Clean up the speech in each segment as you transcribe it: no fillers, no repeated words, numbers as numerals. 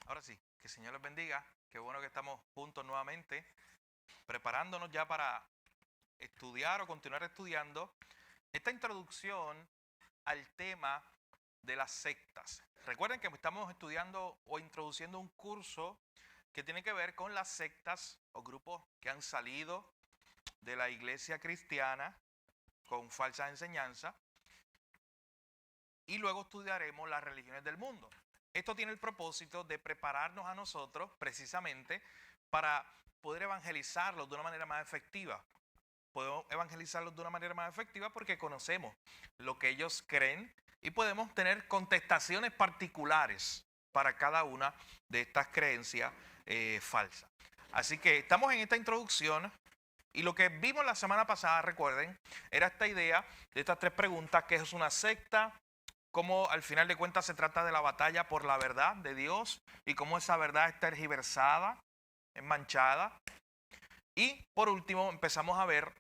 Ahora sí, que el Señor les bendiga. Qué bueno que estamos juntos nuevamente, preparándonos ya para estudiar o continuar estudiando esta introducción al tema de las sectas. Recuerden que estamos estudiando o introduciendo un curso que tiene que ver con las sectas o grupos que han salido de la iglesia cristiana con falsas enseñanzas, y luego estudiaremos las religiones del mundo. Esto tiene el propósito de prepararnos a nosotros precisamente para poder evangelizarlos de una manera más efectiva. Podemos evangelizarlos de una manera más efectiva porque conocemos lo que ellos creen y podemos tener contestaciones particulares para cada una de estas creencias falsas. Así que estamos en esta introducción y lo que vimos la semana pasada, recuerden, era esta idea de estas tres preguntas: ¿qué es una secta? Cómo al final de cuentas se trata de la batalla por la verdad de Dios y cómo esa verdad es tergiversada, es manchada. Y por último empezamos a ver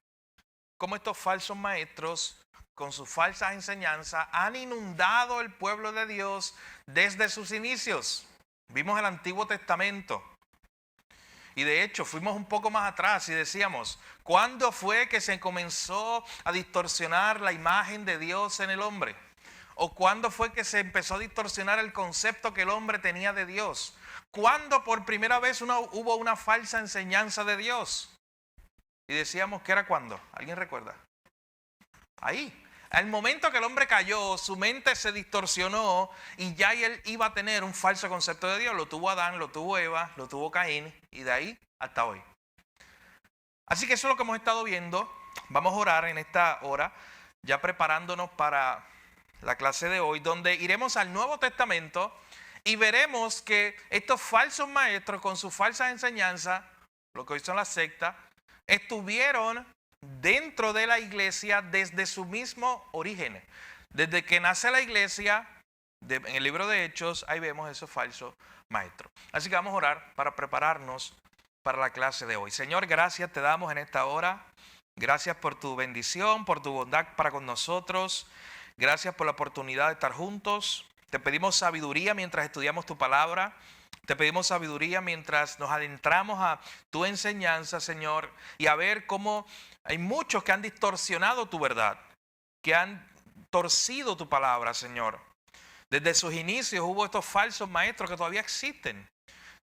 cómo estos falsos maestros con sus falsas enseñanzas han inundado el pueblo de Dios desde sus inicios. Vimos el Antiguo Testamento y de hecho fuimos un poco más atrás y decíamos, ¿cuándo fue que se comenzó a distorsionar la imagen de Dios en el hombre? ¿O cuándo fue que se empezó a distorsionar el concepto que el hombre tenía de Dios? ¿Cuándo por primera vez hubo una falsa enseñanza de Dios? Y decíamos que era cuando. ¿Alguien recuerda? Ahí. Al momento que el hombre cayó, su mente se distorsionó y ya él iba a tener un falso concepto de Dios. Lo tuvo Adán, lo tuvo Eva, lo tuvo Caín y de ahí hasta hoy. Así que eso es lo que hemos estado viendo. Vamos a orar en esta hora, ya preparándonos para la clase de hoy, donde iremos al Nuevo Testamento y veremos que estos falsos maestros con sus falsas enseñanzas, lo que hoy son las sectas, estuvieron dentro de la iglesia desde su mismo origen. Desde que nace la iglesia, en el libro de Hechos, ahí vemos esos falsos maestros. Así que vamos a orar para prepararnos para la clase de hoy. Señor, gracias te damos en esta hora. Gracias por tu bendición, por tu bondad para con nosotros. Gracias por la oportunidad de estar juntos. Te pedimos sabiduría mientras estudiamos tu palabra. Te pedimos sabiduría mientras nos adentramos a tu enseñanza, Señor, y a ver cómo hay muchos que han distorsionado tu verdad, que han torcido tu palabra, Señor. Desde sus inicios hubo estos falsos maestros que todavía existen.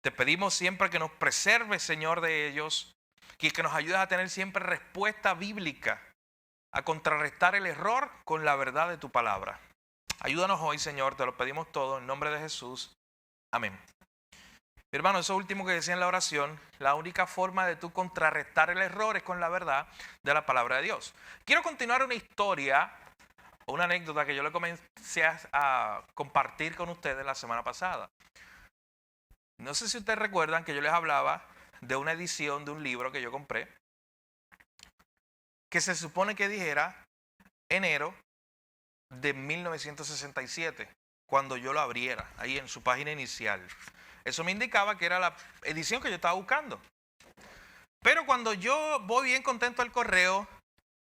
Te pedimos siempre que nos preserves, Señor, de ellos, y que nos ayudes a tener siempre respuesta bíblica, a contrarrestar el error con la verdad de tu palabra. Ayúdanos hoy, Señor, te lo pedimos todo en nombre de Jesús. Amén. Mi hermano, eso último que decía en la oración, la única forma de tú contrarrestar el error es con la verdad de la palabra de Dios. Quiero continuar una historia, una anécdota que yo le comencé a compartir con ustedes la semana pasada. No sé si ustedes recuerdan que yo les hablaba de una edición de un libro que yo compré, que se supone que dijera enero de 1967, cuando yo lo abriera, ahí en su página inicial. Eso me indicaba que era la edición que yo estaba buscando. Pero cuando yo voy bien contento al correo,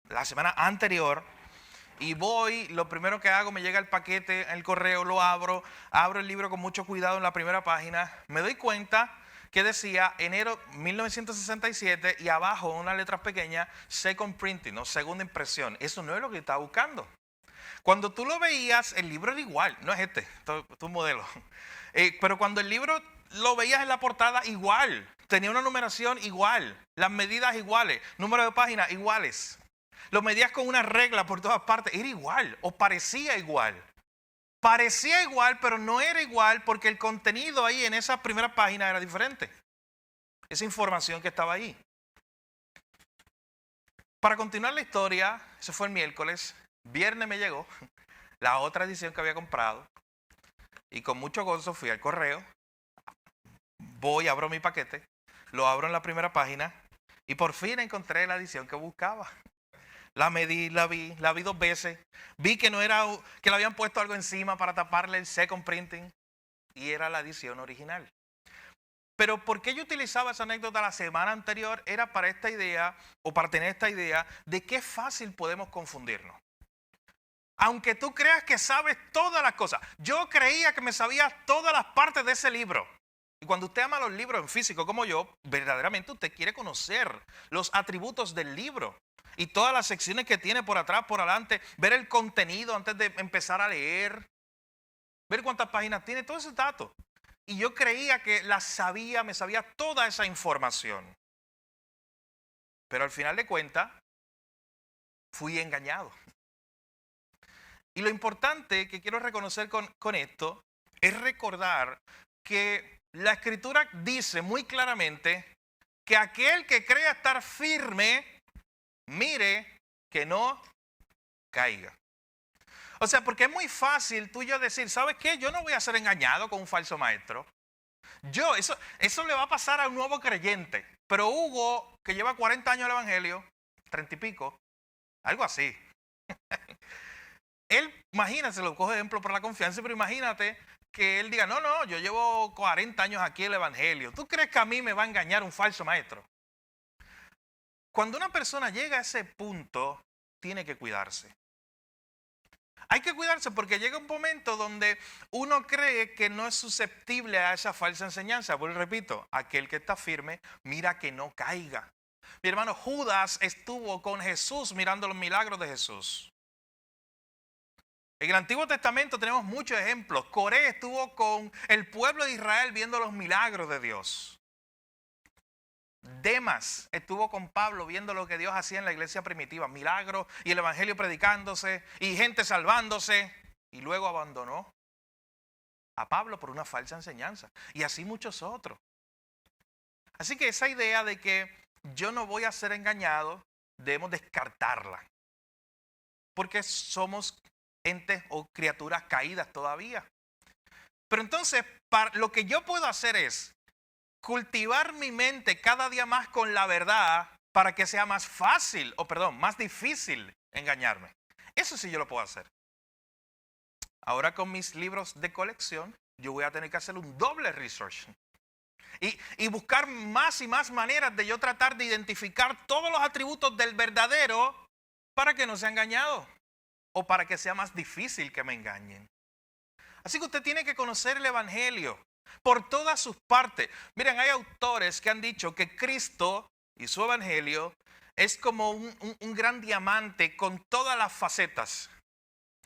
la semana anterior, y voy, lo primero que hago, me llega el paquete, el correo, lo abro el libro con mucho cuidado en la primera página, me doy cuenta que decía enero 1967 y abajo unas letras pequeñas, second printing, o segunda impresión. Eso no es lo que yo estaba buscando. Cuando tú lo veías, el libro era igual, no es este, esto es un modelo. Pero cuando el libro lo veías en la portada, igual, tenía una numeración igual, las medidas iguales, número de páginas iguales. Lo medías con una regla por todas partes, era igual o parecía igual. Parecía igual, pero no era igual porque el contenido ahí en esa primera página era diferente. Esa información que estaba ahí. Para continuar la historia, eso fue el miércoles. Viernes me llegó la otra edición que había comprado. Y con mucho gozo fui al correo. Voy, abro mi paquete. Lo abro en la primera página. Y por fin encontré la edición que buscaba. La medí, la vi 2 veces. Vi que no era, que le habían puesto algo encima para taparle el second printing. Y era la edición original. Pero ¿por qué yo utilizaba esa anécdota la semana anterior? Era para esta idea, o para tener esta idea, de qué fácil podemos confundirnos. Aunque tú creas que sabes todas las cosas. Yo creía que me sabía todas las partes de ese libro. Y cuando usted ama los libros en físico como yo, verdaderamente usted quiere conocer los atributos del libro y todas las secciones que tiene por atrás, por adelante, ver el contenido antes de empezar a leer, ver cuántas páginas tiene, todos esos datos. Y yo creía que me sabía toda esa información. Pero al final de cuentas, fui engañado. Y lo importante que quiero reconocer con esto es recordar que la Escritura dice muy claramente que aquel que crea estar firme, mire que no caiga. O sea, porque es muy fácil tú y yo decir, ¿sabes qué? Yo no voy a ser engañado con un falso maestro. Eso le va a pasar a un nuevo creyente. Pero Hugo, que lleva 40 años en el Evangelio, 30 y pico, algo así. Él, imagínate, lo cojo de ejemplo por la confianza, pero imagínate que él diga, no, yo llevo 40 años aquí en el Evangelio. ¿Tú crees que a mí me va a engañar un falso maestro? Cuando una persona llega a ese punto, tiene que cuidarse. Hay que cuidarse porque llega un momento donde uno cree que no es susceptible a esa falsa enseñanza. Pues repito, aquel que está firme, mira que no caiga. Mi hermano, Judas estuvo con Jesús mirando los milagros de Jesús. En el Antiguo Testamento tenemos muchos ejemplos. Coré estuvo con el pueblo de Israel viendo los milagros de Dios. Demas estuvo con Pablo viendo lo que Dios hacía en la iglesia primitiva, milagros y el evangelio predicándose y gente salvándose, y luego abandonó a Pablo por una falsa enseñanza, y así muchos otros. Así que esa idea de que yo no voy a ser engañado, debemos descartarla, porque somos entes o criaturas caídas todavía. Pero entonces, lo que yo puedo hacer es cultivar mi mente cada día más con la verdad para que sea más fácil, más difícil engañarme. Eso sí yo lo puedo hacer. Ahora con mis libros de colección, yo voy a tener que hacer un doble research. Y buscar más y más maneras de yo tratar de identificar todos los atributos del verdadero para que no sea engañado o para que sea más difícil que me engañen. Así que usted tiene que conocer el Evangelio por todas sus partes. Miren, hay autores que han dicho que Cristo y su Evangelio es como un gran diamante con todas las facetas.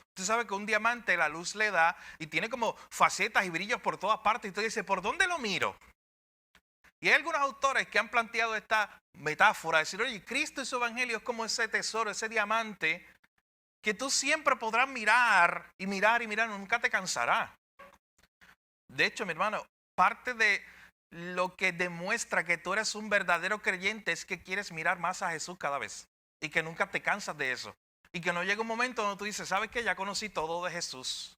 Usted sabe que un diamante la luz le da y tiene como facetas y brillos por todas partes. Y usted dice, ¿por dónde lo miro? Y hay algunos autores que han planteado esta metáfora, decir, oye, Cristo y su Evangelio es como ese tesoro, ese diamante que tú siempre podrás mirar y mirar y mirar, nunca te cansará. De hecho, mi hermano, parte de lo que demuestra que tú eres un verdadero creyente es que quieres mirar más a Jesús cada vez y que nunca te cansas de eso. Y que no llega un momento donde tú dices, ¿sabes qué? Ya conocí todo de Jesús.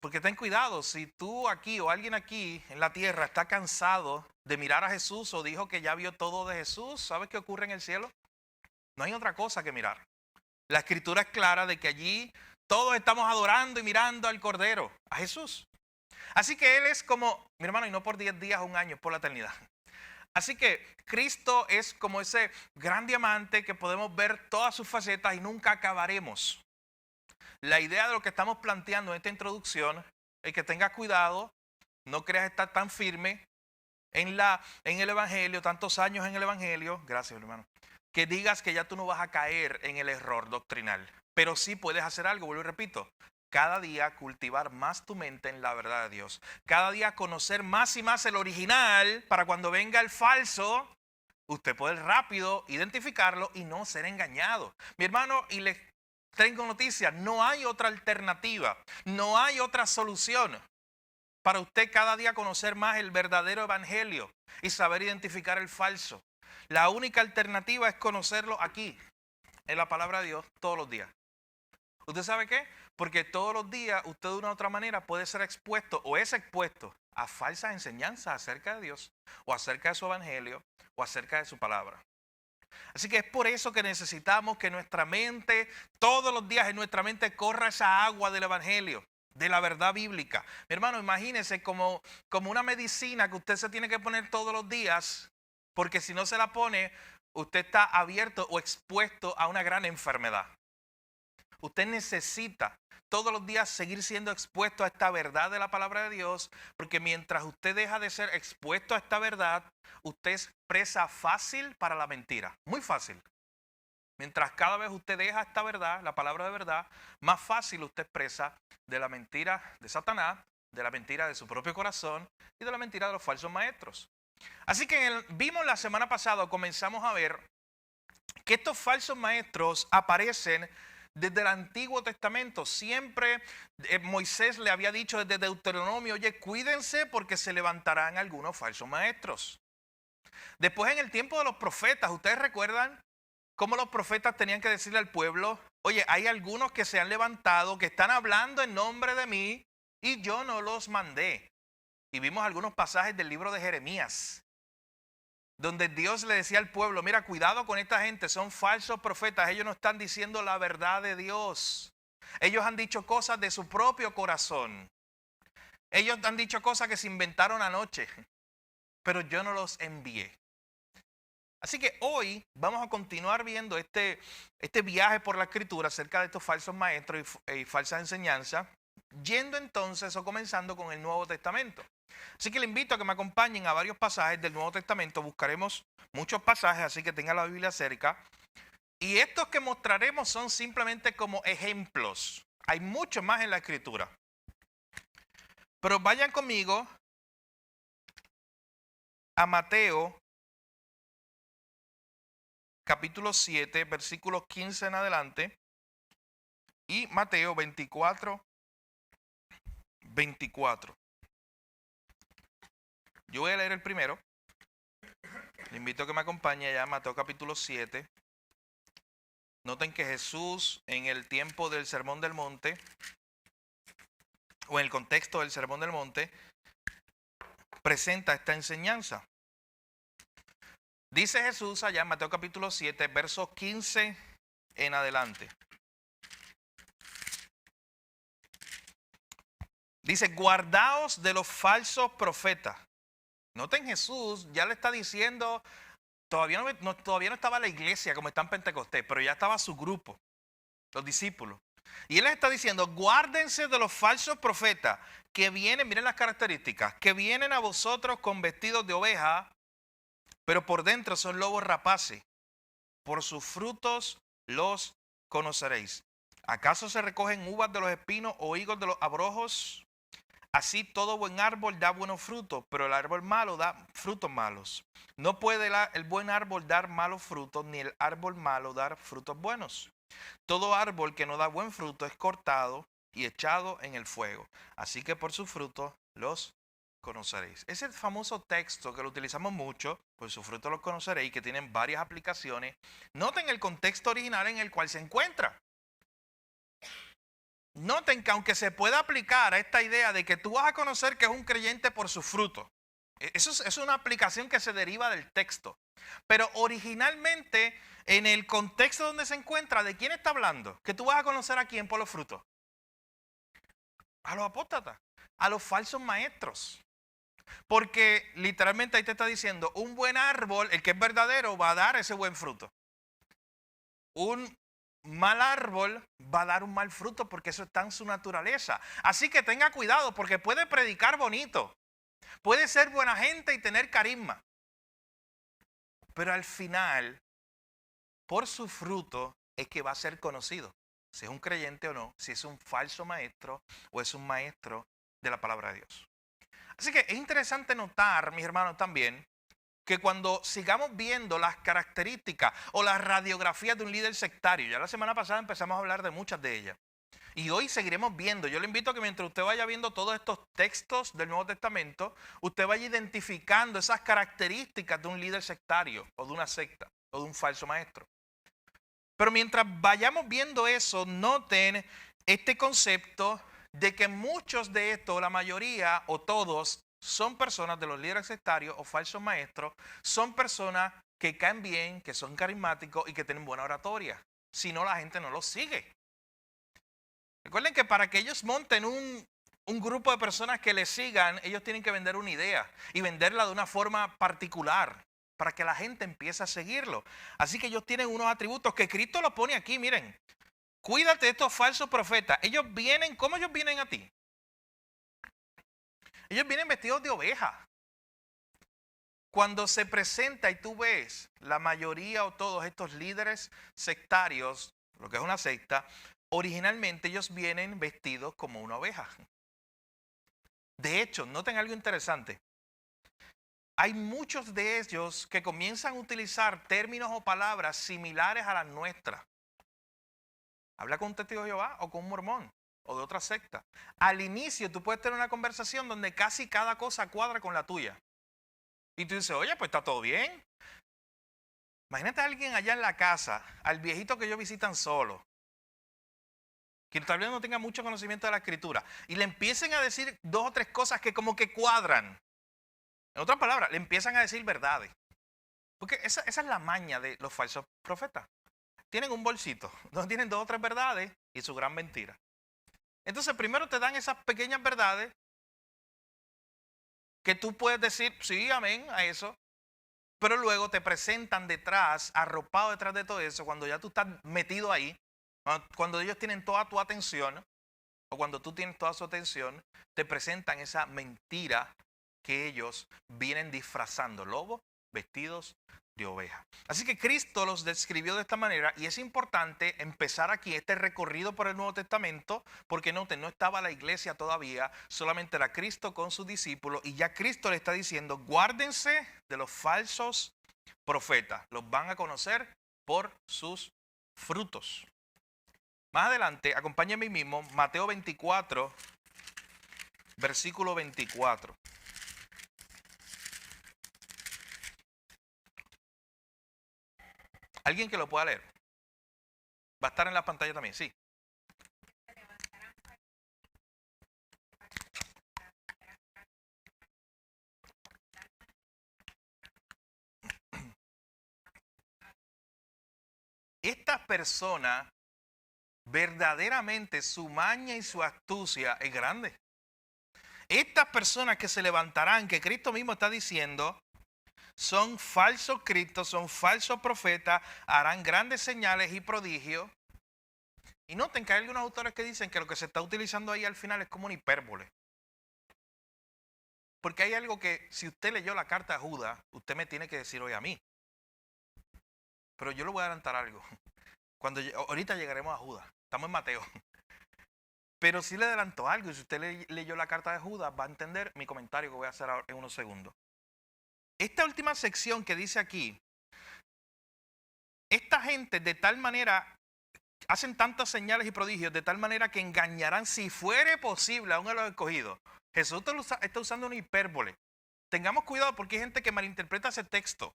Porque ten cuidado, si tú aquí o alguien aquí en la tierra está cansado de mirar a Jesús o dijo que ya vio todo de Jesús, ¿sabes qué ocurre en el cielo? No hay otra cosa que mirar. La Escritura es clara de que allí todos estamos adorando y mirando al Cordero, a Jesús. Así que Él es como, mi hermano, y no por 10 días o un año, por la eternidad. Así que Cristo es como ese gran diamante que podemos ver todas sus facetas y nunca acabaremos. La idea de lo que estamos planteando en esta introducción es que tengas cuidado, no creas estar tan firme en el Evangelio, tantos años en el Evangelio, gracias hermano, que digas que ya tú no vas a caer en el error doctrinal. Pero sí puedes hacer algo, vuelvo y repito, cada día cultivar más tu mente en la verdad de Dios. Cada día conocer más y más el original para cuando venga el falso, usted puede rápido identificarlo y no ser engañado. Mi hermano, y les tengo noticias, no hay otra alternativa, no hay otra solución para usted cada día conocer más el verdadero evangelio y saber identificar el falso. La única alternativa es conocerlo aquí, en la palabra de Dios, todos los días. ¿Usted sabe qué? Porque todos los días usted de una u otra manera puede ser expuesto o es expuesto a falsas enseñanzas acerca de Dios o acerca de su evangelio o acerca de su palabra. Así que es por eso que necesitamos que nuestra mente, todos los días en nuestra mente corra esa agua del evangelio, de la verdad bíblica. Mi hermano, imagínese como una medicina que usted se tiene que poner todos los días, porque si no se la pone, usted está abierto o expuesto a una gran enfermedad. Usted necesita todos los días seguir siendo expuesto a esta verdad de la palabra de Dios, porque mientras usted deja de ser expuesto a esta verdad, usted es presa fácil para la mentira, muy fácil. Mientras cada vez usted deja esta verdad, la palabra de verdad, más fácil usted es presa de la mentira de Satanás, de la mentira de su propio corazón y de la mentira de los falsos maestros. Así que vimos la semana pasada, comenzamos a ver que estos falsos maestros aparecen desde el Antiguo Testamento. Siempre Moisés le había dicho desde Deuteronomio, oye, cuídense porque se levantarán algunos falsos maestros. Después en el tiempo de los profetas, ¿ustedes recuerdan cómo los profetas tenían que decirle al pueblo, oye, hay algunos que se han levantado, que están hablando en nombre de mí y yo no los mandé? Y vimos algunos pasajes del libro de Jeremías, donde Dios le decía al pueblo, mira, cuidado con esta gente, son falsos profetas, ellos no están diciendo la verdad de Dios. Ellos han dicho cosas de su propio corazón. Ellos han dicho cosas que se inventaron anoche, pero yo no los envié. Así que hoy vamos a continuar viendo este viaje por la Escritura acerca de estos falsos maestros y falsas enseñanzas, yendo entonces o comenzando con el Nuevo Testamento. Así que le invito a que me acompañen a varios pasajes del Nuevo Testamento. Buscaremos muchos pasajes, así que tenga la Biblia cerca. Y estos que mostraremos son simplemente como ejemplos. Hay mucho más en la Escritura. Pero vayan conmigo a Mateo, capítulo 7, versículos 15 en adelante. Y Mateo 24, 24. Yo voy a leer el primero. Le invito a que me acompañe allá, Mateo capítulo 7. Noten que Jesús en el tiempo del Sermón del Monte, o en el contexto del Sermón del Monte, presenta esta enseñanza. Dice Jesús allá en Mateo capítulo 7, versos 15 en adelante. Dice, guardaos de los falsos profetas. Noten, Jesús ya le está diciendo, todavía no estaba la iglesia como está en Pentecostés, pero ya estaba su grupo, los discípulos. Y él les está diciendo, guárdense de los falsos profetas que vienen, miren las características, que vienen a vosotros con vestidos de oveja, pero por dentro son lobos rapaces. Por sus frutos los conoceréis. ¿Acaso se recogen uvas de los espinos o higos de los abrojos? Así todo buen árbol da buenos frutos, pero el árbol malo da frutos malos. No puede el buen árbol dar malos frutos, ni el árbol malo dar frutos buenos. Todo árbol que no da buen fruto es cortado y echado en el fuego. Así que por sus frutos los conoceréis. Ese famoso texto que lo utilizamos mucho, por sus frutos los conoceréis, que tienen varias aplicaciones. Noten el contexto original en el cual se encuentra. Noten que aunque se pueda aplicar a esta idea de que tú vas a conocer que es un creyente por sus frutos, eso es una aplicación que se deriva del texto. Pero originalmente, en el contexto donde se encuentra, ¿de quién está hablando? Que tú vas a conocer a quién por los frutos. A los apóstatas, a los falsos maestros. Porque literalmente ahí te está diciendo, un buen árbol, el que es verdadero, va a dar ese buen fruto. Un mal árbol va a dar un mal fruto porque eso está en su naturaleza. Así que tenga cuidado porque puede predicar bonito, puede ser buena gente y tener carisma, pero al final, por su fruto es que va a ser conocido. Si es un creyente o no, si es un falso maestro o es un maestro de la palabra de Dios. Así que es interesante notar, mis hermanos, también, que cuando sigamos viendo las características o las radiografías de un líder sectario, ya la semana pasada empezamos a hablar de muchas de ellas, y hoy seguiremos viendo. Yo le invito a que mientras usted vaya viendo todos estos textos del Nuevo Testamento, usted vaya identificando esas características de un líder sectario o de una secta o de un falso maestro. Pero mientras vayamos viendo eso, noten este concepto de que muchos de estos, la mayoría o todos, son personas de los líderes sectarios o falsos maestros, son personas que caen bien, que son carismáticos y que tienen buena oratoria. Si no, la gente no los sigue. Recuerden que para que ellos monten un grupo de personas que les sigan, ellos tienen que vender una idea y venderla de una forma particular para que la gente empiece a seguirlo. Así que ellos tienen unos atributos que Cristo los pone aquí, miren. Cuídate de estos falsos profetas. Ellos vienen, ¿cómo ellos vienen a ti? Ellos vienen vestidos de oveja. Cuando se presenta y tú ves la mayoría o todos estos líderes sectarios, lo que es una secta, originalmente ellos vienen vestidos como una oveja. De hecho, noten algo interesante. Hay muchos de ellos que comienzan a utilizar términos o palabras similares a las nuestras. Habla con un testigo de Jehová o con un mormón o de otra secta. Al inicio tú puedes tener una conversación donde casi cada cosa cuadra con la tuya. Y tú dices, oye, pues está todo bien. Imagínate a alguien allá en la casa, al viejito que ellos visitan solo, que tal vez no tenga mucho conocimiento de la escritura, y le empiecen a decir 2 o 3 cosas que como que cuadran. En otras palabras, le empiezan a decir verdades. Porque esa es la maña de los falsos profetas. Tienen un bolsito donde tienen 2 o 3 verdades y su gran mentira. Entonces primero te dan esas pequeñas verdades que tú puedes decir, sí, amén, a eso. Pero luego te presentan detrás, arropado detrás de todo eso, cuando ya tú estás metido ahí, cuando ellos tienen toda tu atención, o cuando tú tienes toda su atención, te presentan esa mentira que ellos vienen disfrazando, lobos vestidos de oveja. Así que Cristo los describió de esta manera y es importante empezar aquí este recorrido por el Nuevo Testamento porque noten, no estaba la iglesia todavía, solamente era Cristo con sus discípulos y ya Cristo le está diciendo, guárdense de los falsos profetas, los van a conocer por sus frutos. Más adelante, acompáñenme mismo, Mateo 24, versículo 24. ¿Alguien que lo pueda leer? Va a estar en la pantalla también, sí. Estas personas, verdaderamente su maña y su astucia es grande. Estas personas que se levantarán, que Cristo mismo está diciendo, son falsos cristos, son falsos profetas, harán grandes señales y prodigios. Y noten que hay algunos autores que dicen que lo que se está utilizando ahí al final es como una hipérbole. Porque hay algo que si usted leyó la carta de Judas, usted me tiene que decir hoy a mí. Pero yo le voy a adelantar algo. Ahorita llegaremos a Judas, estamos en Mateo. Pero sí le adelanto algo y si usted leyó la carta de Judas va a entender mi comentario que voy a hacer ahora en unos segundos. Esta última sección que dice aquí, esta gente de tal manera, hacen tantas señales y prodigios de tal manera que engañarán si fuere posible a uno de los escogidos. Jesús está usando una hipérbole. Tengamos cuidado porque hay gente que malinterpreta ese texto,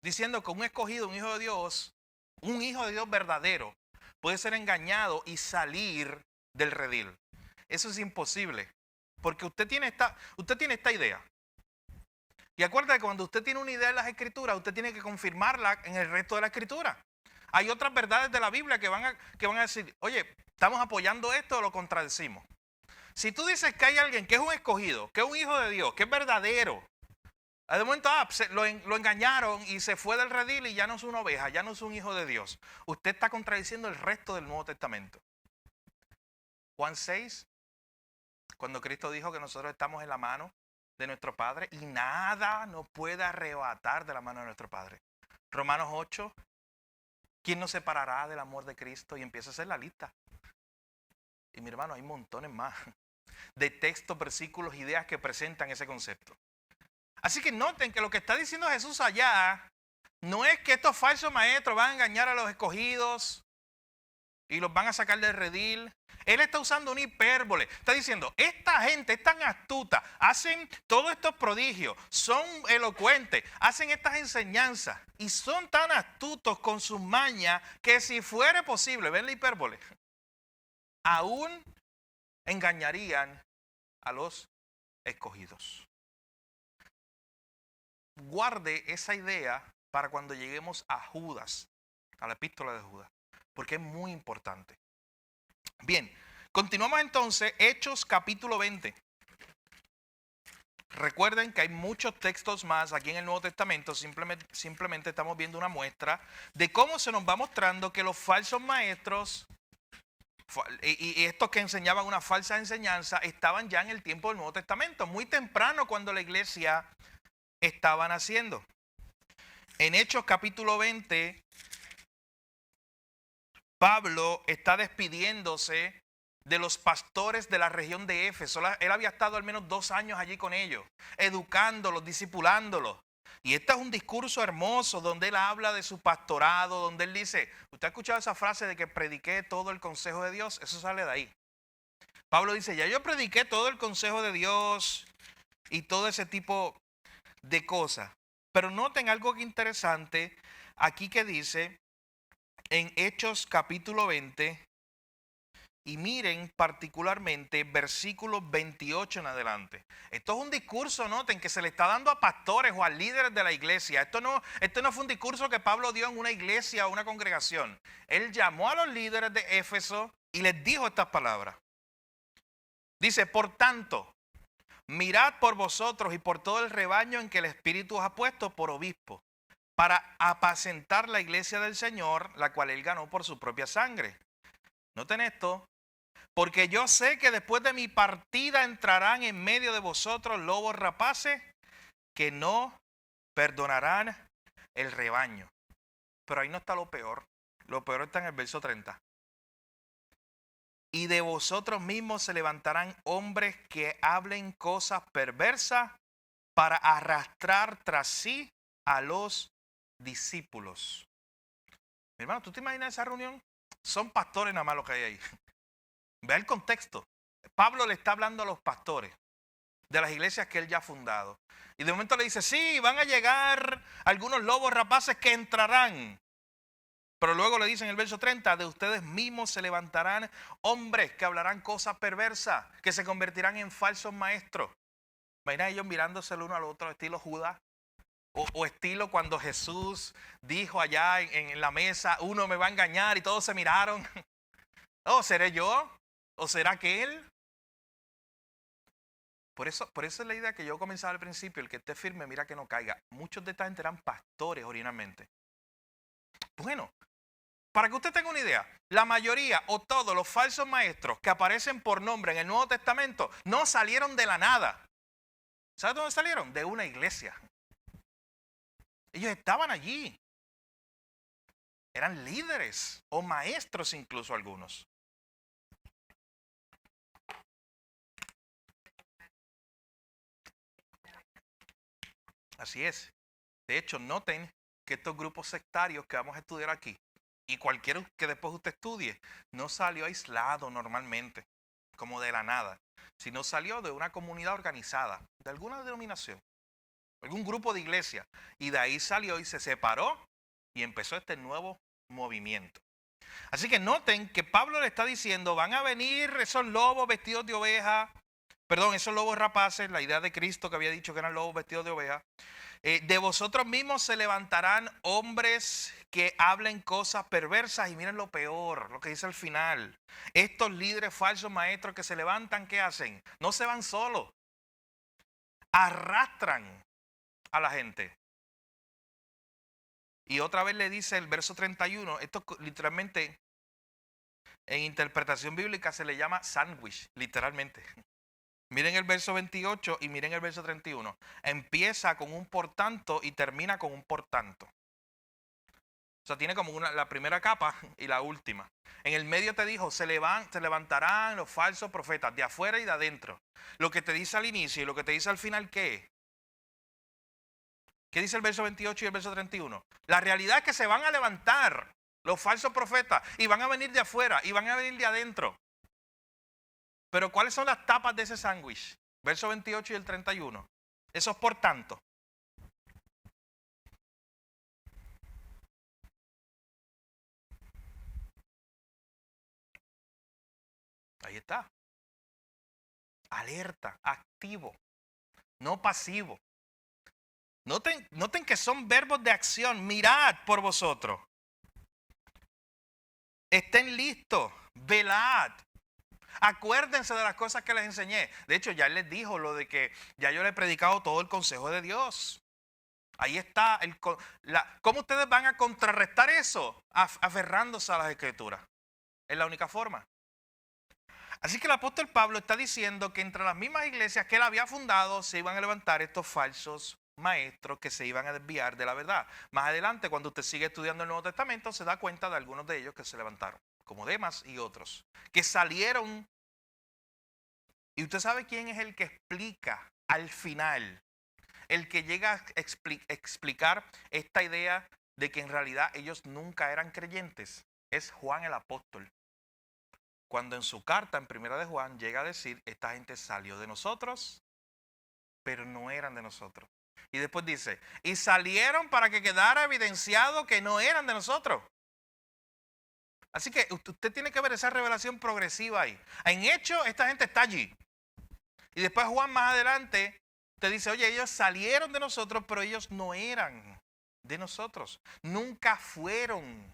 diciendo que un escogido, un hijo de Dios verdadero, puede ser engañado y salir del redil. Eso es imposible, porque usted tiene esta idea. Y acuérdate que cuando usted tiene una idea en las escrituras, usted tiene que confirmarla en el resto de la escritura. Hay otras verdades de la Biblia que van a decir, oye, estamos apoyando esto o lo contradecimos. Si tú dices que hay alguien que es un escogido, que es un hijo de Dios, que es verdadero, de momento lo engañaron y se fue del redil y ya no es una oveja, ya no es un hijo de Dios. Usted está contradiciendo el resto del Nuevo Testamento. Juan 6, cuando Cristo dijo que nosotros estamos en la mano de nuestro Padre y nada nos puede arrebatar de la mano de nuestro Padre. Romanos 8, ¿quién nos separará del amor de Cristo? Y empieza a hacer la lista. Y mi hermano, hay montones más de textos, versículos, ideas que presentan ese concepto. Así que noten que lo que está diciendo Jesús allá no es que estos falsos maestros van a engañar a los escogidos y los van a sacar del redil. Él está usando una hipérbole. Está diciendo, esta gente es tan astuta, hacen todos estos prodigios, son elocuentes, hacen estas enseñanzas y son tan astutos con sus mañas que si fuera posible, ven la hipérbole, aún engañarían a los escogidos. Guarde esa idea para cuando lleguemos a Judas, a la epístola de Judas, porque es muy importante. Bien, continuamos entonces, Hechos capítulo 20. Recuerden que hay muchos textos más aquí en el Nuevo Testamento, simplemente estamos viendo una muestra de cómo se nos va mostrando que los falsos maestros Y estos que enseñaban una falsa enseñanza estaban ya en el tiempo del Nuevo Testamento, muy temprano cuando la iglesia estaba naciendo. En Hechos capítulo 20, Pablo está despidiéndose de los pastores de la región de Éfeso. Él había estado al menos 2 años allí con ellos, educándolos, discipulándolos. Y este es un discurso hermoso donde él habla de su pastorado, donde él dice, ¿usted ha escuchado esa frase de que prediqué todo el consejo de Dios? Eso sale de ahí. Pablo dice, ya yo prediqué todo el consejo de Dios y todo ese tipo de cosas. Pero noten algo interesante aquí que dice en Hechos capítulo 20, y miren particularmente versículos 28 en adelante. Esto es un discurso, noten, que se le está dando a pastores o a líderes de la iglesia. Esto no fue un discurso que Pablo dio en una iglesia o una congregación. Él llamó a los líderes de Éfeso y les dijo estas palabras. Dice, por tanto, mirad por vosotros y por todo el rebaño en que el Espíritu os ha puesto por obispo, para apacentar la iglesia del Señor, la cual él ganó por su propia sangre. Noten esto. Porque yo sé que después de mi partida entrarán en medio de vosotros lobos rapaces que no perdonarán el rebaño. Pero ahí no está lo peor. Lo peor está en el verso 30. Y de vosotros mismos se levantarán hombres que hablen cosas perversas para arrastrar tras sí a los discípulos. Mi hermano, ¿tú te imaginas esa reunión? Son pastores nada más lo que hay ahí. Vea el contexto. Pablo le está hablando a los pastores de las iglesias que él ya ha fundado. Y de momento le dice, sí, van a llegar algunos lobos rapaces que entrarán. Pero luego le dice en el verso 30, de ustedes mismos se levantarán hombres que hablarán cosas perversas, que se convertirán en falsos maestros. Imagina ellos mirándose el uno al otro, estilo Judas. O estilo cuando Jesús dijo allá en la mesa, uno me va a engañar y todos se miraron. Oh, ¿seré yo? ¿O será que él? Por eso es la idea que yo comenzaba al principio, el que esté firme, mira que no caiga. Muchos de esta gente eran pastores originalmente. Bueno, para que usted tenga una idea, la mayoría o todos los falsos maestros que aparecen por nombre en el Nuevo Testamento no salieron de la nada. ¿Sabe dónde salieron? De una iglesia. Ellos estaban allí. Eran líderes o maestros incluso algunos. Así es. De hecho, noten que estos grupos sectarios que vamos a estudiar aquí, y cualquiera que después usted estudie, no salió aislado normalmente, como de la nada, sino salió de una comunidad organizada, de alguna denominación, algún grupo de iglesia, y de ahí salió y se separó y empezó este nuevo movimiento. Así que noten que Pablo le está diciendo, van a venir esos lobos vestidos de oveja, esos lobos rapaces, la idea de Cristo que había dicho que eran lobos vestidos de oveja. De vosotros mismos se levantarán hombres que hablen cosas perversas. Y miren lo peor, lo que dice al final. Estos líderes falsos maestros que se levantan, ¿qué hacen? No se van solos. Arrastran a la gente. Y otra vez le dice el verso 31, esto literalmente en interpretación bíblica se le llama sándwich, literalmente. Miren el verso 28 y miren el verso 31. Empieza con un por tanto y termina con un por tanto. O sea, tiene como la primera capa y la última. En el medio te dijo, se levantarán los falsos profetas de afuera y de adentro. Lo que te dice al inicio y lo que te dice al final, ¿qué es? ¿Qué dice el verso 28 y el verso 31? La realidad es que se van a levantar los falsos profetas y van a venir de afuera y van a venir de adentro. Pero ¿cuáles son las tapas de ese sándwich? Verso 28 y el 31. Eso es por tanto. Ahí está. Alerta, activo, no pasivo. Noten que son verbos de acción. Mirad por vosotros. Estén listos. Velad. Acuérdense de las cosas que les enseñé. De hecho, ya les dijo lo de que ya yo le he predicado todo el consejo de Dios. Ahí está. ¿Cómo ustedes van a contrarrestar eso? Aferrándose a las escrituras. Es la única forma. Así que el apóstol Pablo está diciendo que entre las mismas iglesias que él había fundado se iban a levantar estos falsos maestros que se iban a desviar de la verdad. Más adelante, cuando usted sigue estudiando el Nuevo Testamento, se da cuenta de algunos de ellos que se levantaron, como Demas y otros, que salieron. Y usted sabe quién es el que explica al final, el que llega a explicar esta idea de que en realidad ellos nunca eran creyentes. Es Juan el apóstol. Cuando en su carta, en primera de Juan, llega a decir, esta gente salió de nosotros, pero no eran de nosotros. Y después dice, y salieron para que quedara evidenciado que no eran de nosotros. Así que usted tiene que ver esa revelación progresiva ahí. En hecho, esta gente está allí. Y después Juan más adelante te dice, oye, ellos salieron de nosotros, pero ellos no eran de nosotros. Nunca fueron.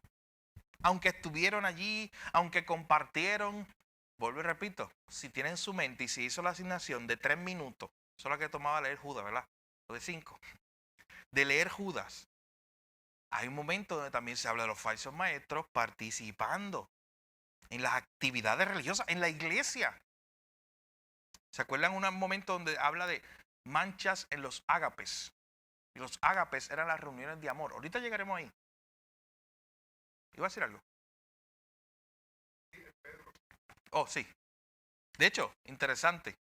Aunque estuvieron allí, aunque compartieron. Vuelvo y repito, si tienen su mente y si hizo la asignación de 3 minutos, eso es lo que tomaba leer Judas, ¿verdad? O de 5. De leer Judas. Hay un momento donde también se habla de los falsos maestros participando en las actividades religiosas, en la iglesia. ¿Se acuerdan un momento donde habla de manchas en los ágapes? Y los ágapes eran las reuniones de amor. Ahorita llegaremos ahí. ¿Iba a decir algo? Oh, sí. De hecho, interesante.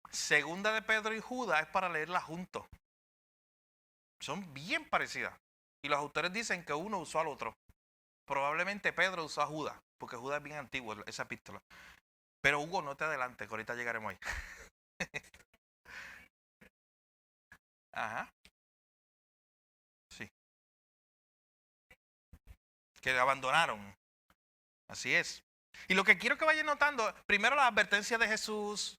Segunda de Pedro y Judas es para leerla juntos. Son bien parecidas. Y los autores dicen que uno usó al otro. Probablemente Pedro usó a Judas, porque Judas es bien antiguo, esa epístola. Pero Hugo, no te adelantes, que ahorita llegaremos ahí. Ajá. Sí. Que abandonaron. Así es. Y lo que quiero que vayan notando, primero las advertencias de Jesús,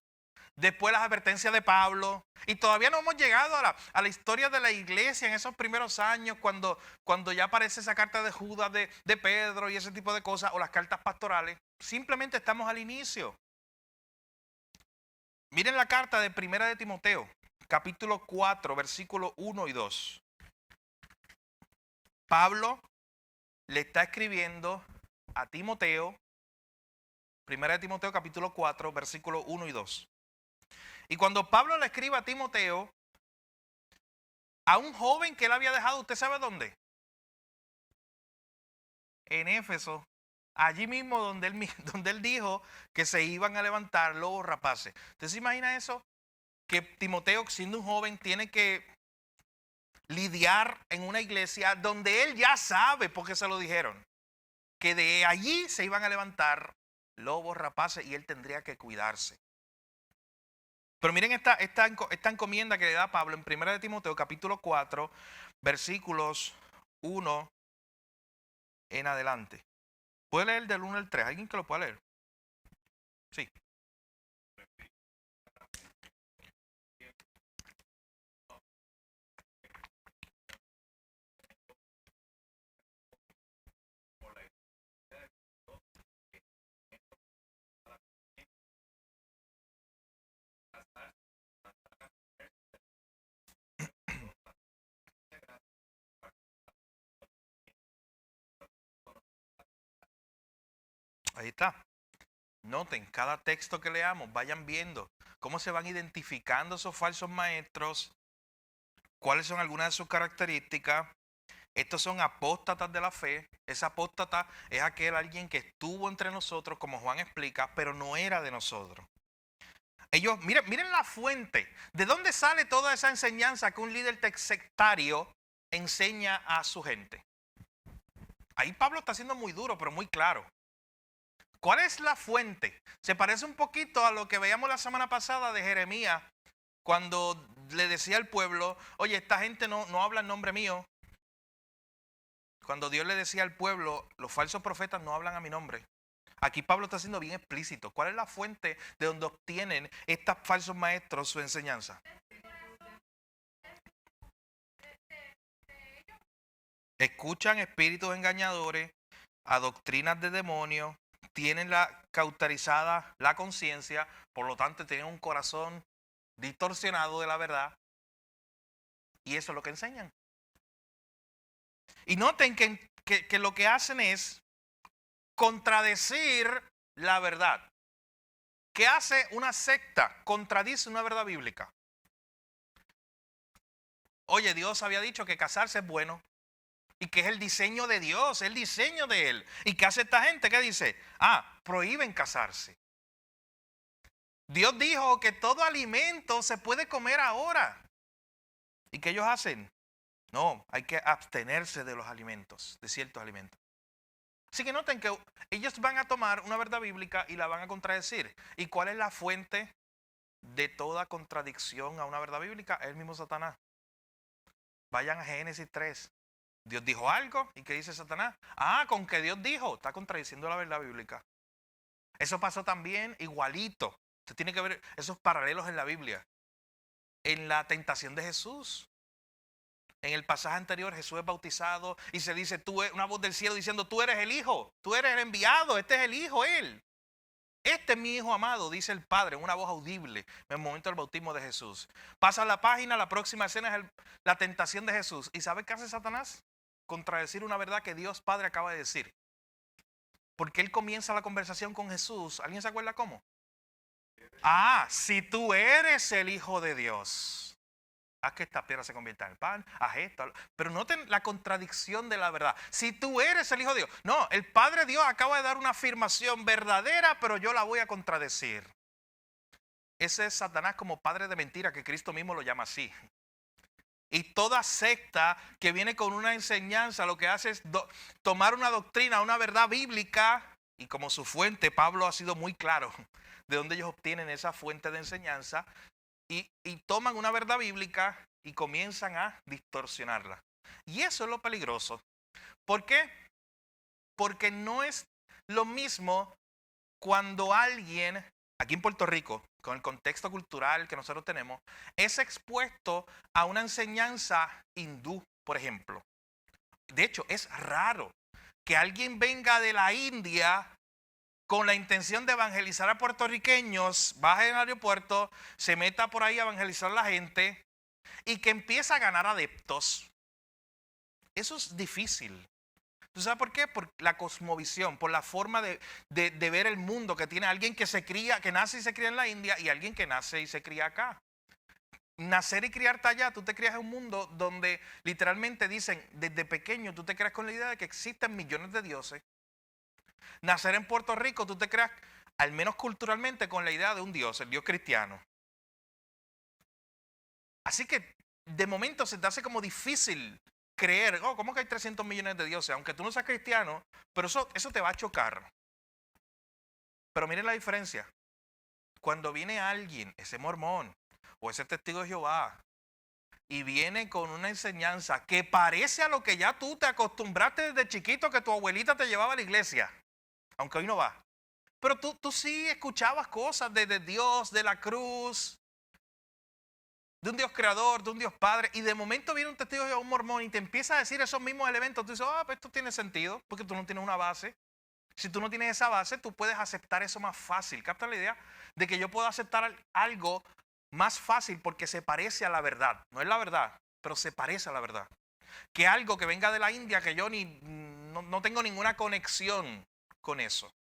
después las advertencias de Pablo. Y todavía no hemos llegado a la historia de la iglesia en esos primeros años, cuando ya aparece esa carta de Judas, de Pedro y ese tipo de cosas, o las cartas pastorales. Simplemente estamos al inicio. Miren la carta de Primera de Timoteo, capítulo 4, versículos 1 y 2. Pablo le está escribiendo a Timoteo, Primera de Timoteo, capítulo 4, versículos 1 y 2. Y cuando Pablo le escribe a Timoteo, a un joven que él había dejado, ¿usted sabe dónde? En Éfeso. Allí mismo donde él dijo que se iban a levantar lobos rapaces. ¿Usted se imagina eso? Que Timoteo, siendo un joven, tiene que lidiar en una iglesia donde él ya sabe, porque se lo dijeron, que de allí se iban a levantar lobos rapaces y él tendría que cuidarse. Pero miren esta encomienda que le da Pablo en 1 de Timoteo capítulo 4, versículos 1 en adelante. ¿Puede leer del 1 al 3? ¿Alguien que lo pueda leer? Sí. Ahí está. Noten, cada texto que leamos, vayan viendo cómo se van identificando esos falsos maestros, cuáles son algunas de sus características. Estos son apóstatas de la fe. Ese apóstata es alguien que estuvo entre nosotros, como Juan explica, pero no era de nosotros. Ellos, miren la fuente. ¿De dónde sale toda esa enseñanza que un líder sectario enseña a su gente? Ahí Pablo está siendo muy duro, pero muy claro. ¿Cuál es la fuente? Se parece un poquito a lo que veíamos la semana pasada de Jeremías, cuando le decía al pueblo, oye, esta gente no habla en nombre mío. Cuando Dios le decía al pueblo, los falsos profetas no hablan a mi nombre. Aquí Pablo está siendo bien explícito. ¿Cuál es la fuente de donde obtienen estos falsos maestros su enseñanza? Escuchan espíritus engañadores, a doctrinas de demonios, tienen cauterizada la conciencia, por lo tanto tienen un corazón distorsionado de la verdad. Y eso es lo que enseñan. Y noten que lo que hacen es contradecir la verdad. ¿Qué hace una secta? Contradice una verdad bíblica. Oye, Dios había dicho que casarse es bueno y que es el diseño de Dios, el diseño de Él. ¿Y qué hace esta gente? ¿Qué dice? Prohíben casarse. Dios dijo que todo alimento se puede comer ahora. ¿Y qué ellos hacen? No, hay que abstenerse de los alimentos, de ciertos alimentos. Así que noten que ellos van a tomar una verdad bíblica y la van a contradecir. ¿Y cuál es la fuente de toda contradicción a una verdad bíblica? Es el mismo Satanás. Vayan a Génesis 3. Dios dijo algo, ¿y qué dice Satanás? Con que Dios dijo, está contradiciendo la verdad bíblica. Eso pasó también igualito. Usted tiene que ver esos paralelos en la Biblia. En la tentación de Jesús. En el pasaje anterior Jesús es bautizado y se dice, una voz del cielo diciendo, tú eres el Hijo, tú eres el enviado, este es el Hijo, Él. Este es mi Hijo amado, dice el Padre, en una voz audible en el momento del bautismo de Jesús. Pasa la página, la próxima escena es la tentación de Jesús. ¿Y sabe qué hace Satanás? Contradecir una verdad que Dios Padre acaba de decir. Porque él comienza la conversación con Jesús. ¿Alguien se acuerda cómo? Si tú eres el Hijo de Dios, haz que esta piedra se convierta en pan, haz esto. Pero noten la contradicción de la verdad. Si tú eres el Hijo de Dios. No, el Padre Dios acaba de dar una afirmación verdadera, pero yo la voy a contradecir. Ese es Satanás como padre de mentira, que Cristo mismo lo llama así. Y toda secta que viene con una enseñanza lo que hace es tomar una doctrina, una verdad bíblica, y como su fuente, Pablo ha sido muy claro de dónde ellos obtienen esa fuente de enseñanza, y toman una verdad bíblica y comienzan a distorsionarla. Y eso es lo peligroso. ¿Por qué? Porque no es lo mismo cuando alguien, aquí en Puerto Rico, con el contexto cultural que nosotros tenemos, es expuesto a una enseñanza hindú, por ejemplo. De hecho, es raro que alguien venga de la India con la intención de evangelizar a puertorriqueños, baje en el aeropuerto, se meta por ahí a evangelizar a la gente y que empieza a ganar adeptos. Eso es difícil. ¿Tú sabes por qué? Por la cosmovisión, por la forma de ver el mundo que tiene alguien que que nace y se cría en la India y alguien que nace y se cría acá. Nacer y criarte allá, tú te crías en un mundo donde literalmente dicen, desde pequeño tú te creas con la idea de que existen millones de dioses. Nacer en Puerto Rico, tú te creas, al menos culturalmente, con la idea de un Dios, el Dios cristiano. Así que de momento se te hace como difícil creer, ¿cómo que hay 300 millones de dioses? Aunque tú no seas cristiano, pero eso te va a chocar. Pero miren la diferencia. Cuando viene alguien, ese mormón o ese testigo de Jehová, y viene con una enseñanza que parece a lo que ya tú te acostumbraste desde chiquito, que tu abuelita te llevaba a la iglesia, aunque hoy no va. Pero tú sí escuchabas cosas de Dios, de la cruz, de un Dios creador, de un Dios padre, y de momento viene un testigo de un mormón y te empieza a decir esos mismos elementos. Tú dices, pues esto tiene sentido, porque tú no tienes una base. Si tú no tienes esa base, tú puedes aceptar eso más fácil. ¿Capta la idea? De que yo puedo aceptar algo más fácil porque se parece a la verdad. No es la verdad, pero se parece a la verdad. Que algo que venga de la India que yo no tengo ninguna conexión con eso.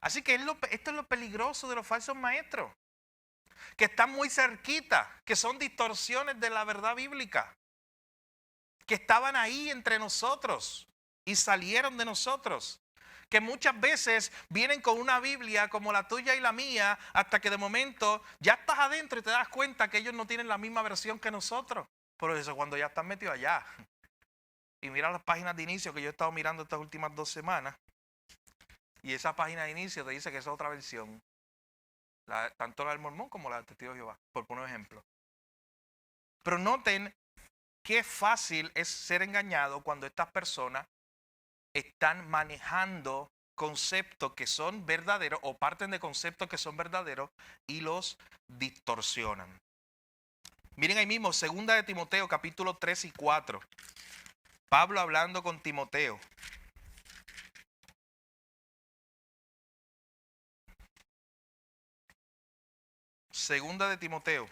Así que esto es lo peligroso de los falsos maestros. Que están muy cerquita, que son distorsiones de la verdad bíblica. Que estaban ahí entre nosotros y salieron de nosotros. Que muchas veces vienen con una Biblia como la tuya y la mía, hasta que de momento ya estás adentro y te das cuenta que ellos no tienen la misma versión que nosotros. Por eso cuando ya están metidos allá. Y mira las páginas de inicio que yo he estado mirando estas últimas 2 semanas. Y esa página de inicio te dice que es otra versión. Tanto la del mormón como la del testigo de Jehová, por poner un ejemplo. Pero noten qué fácil es ser engañado cuando estas personas están manejando conceptos que son verdaderos o parten de conceptos que son verdaderos y los distorsionan. Miren ahí mismo, 2 de Timoteo, capítulo 3 y 4. Pablo hablando con Timoteo. Segunda de Timoteo.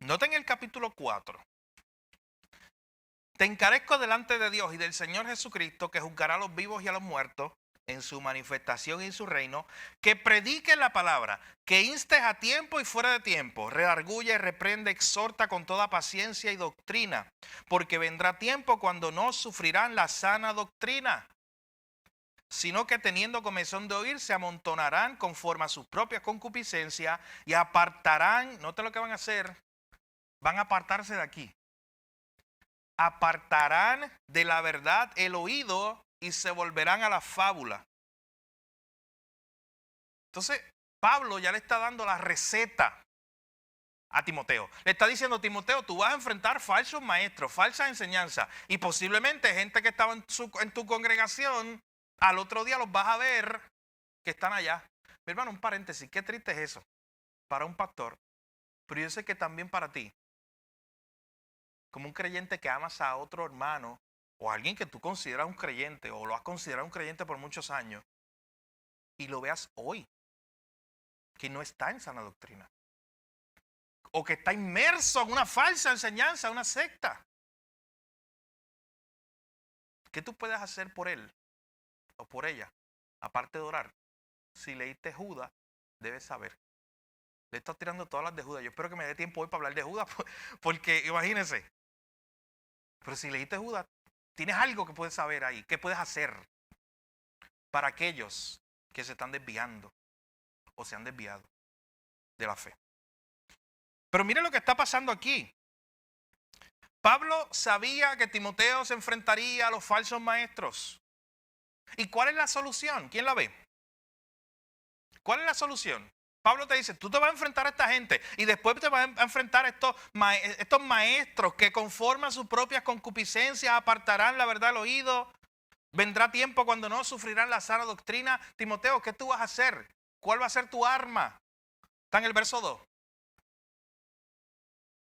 Noten el capítulo 4. te encarezco delante de Dios y del Señor Jesucristo, que juzgará a los vivos y a los muertos en su manifestación y en su reino, que prediques la palabra, que instes a tiempo y fuera de tiempo, redarguye, reprende, exhorta con toda paciencia y doctrina, porque vendrá tiempo cuando no sufrirán la sana doctrina, sino que teniendo comezón de oír, se amontonarán conforme a sus propias concupiscencias y apartarán, note lo que van a hacer, van a apartarse de aquí. Apartarán de la verdad el oído y se volverán a la fábula. Entonces, Pablo ya le está dando la receta a Timoteo. Le está diciendo, Timoteo, tú vas a enfrentar falsos maestros, falsas enseñanzas, y posiblemente gente que estaba en tu congregación, al otro día los vas a ver que están allá. Mi hermano, un paréntesis, qué triste es eso para un pastor, pero yo sé que también para ti, como un creyente que amas a otro hermano, o alguien que tú consideras un creyente, o lo has considerado un creyente por muchos años, y lo veas hoy, que no está en sana doctrina, o que está inmerso en una falsa enseñanza, una secta. ¿Qué tú puedes hacer por él o por ella, aparte de orar? Si leíste Judas, debes saber. Le estás tirando todas las de Judas. Yo espero que me dé tiempo hoy para hablar de Judas, porque imagínense. Pero si leíste Judas, tienes algo que puedes saber ahí, qué puedes hacer para aquellos que se están desviando o se han desviado de la fe. Pero mire lo que está pasando aquí. Pablo sabía que Timoteo se enfrentaría a los falsos maestros. ¿Y cuál es la solución? ¿Quién la ve? ¿Cuál es la solución? Pablo te dice, tú te vas a enfrentar a esta gente y después te vas a enfrentar a estos maestros que conforme a sus propias concupiscencias apartarán la verdad del oído. Vendrá tiempo cuando no sufrirán la sana doctrina. Timoteo, ¿qué tú vas a hacer? ¿Cuál va a ser tu arma? Está en el verso 2.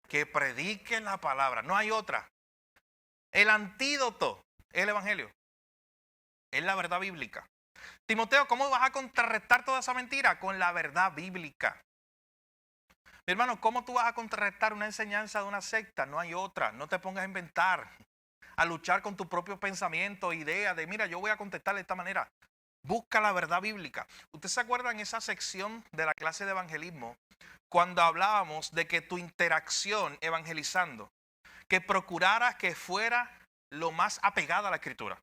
Que prediquen la palabra. No hay otra. El antídoto es el evangelio. Es la verdad bíblica. Timoteo, ¿cómo vas a contrarrestar toda esa mentira? Con la verdad bíblica. Mi hermano, ¿cómo tú vas a contrarrestar una enseñanza de una secta? No hay otra. No te pongas a inventar, a luchar con tu propio pensamiento, idea de, mira, yo voy a contestar de esta manera. Busca la verdad bíblica. ¿Usted se acuerda en esa sección de la clase de evangelismo cuando hablábamos de que tu interacción evangelizando, que procuraras que fuera lo más apegada a la escritura?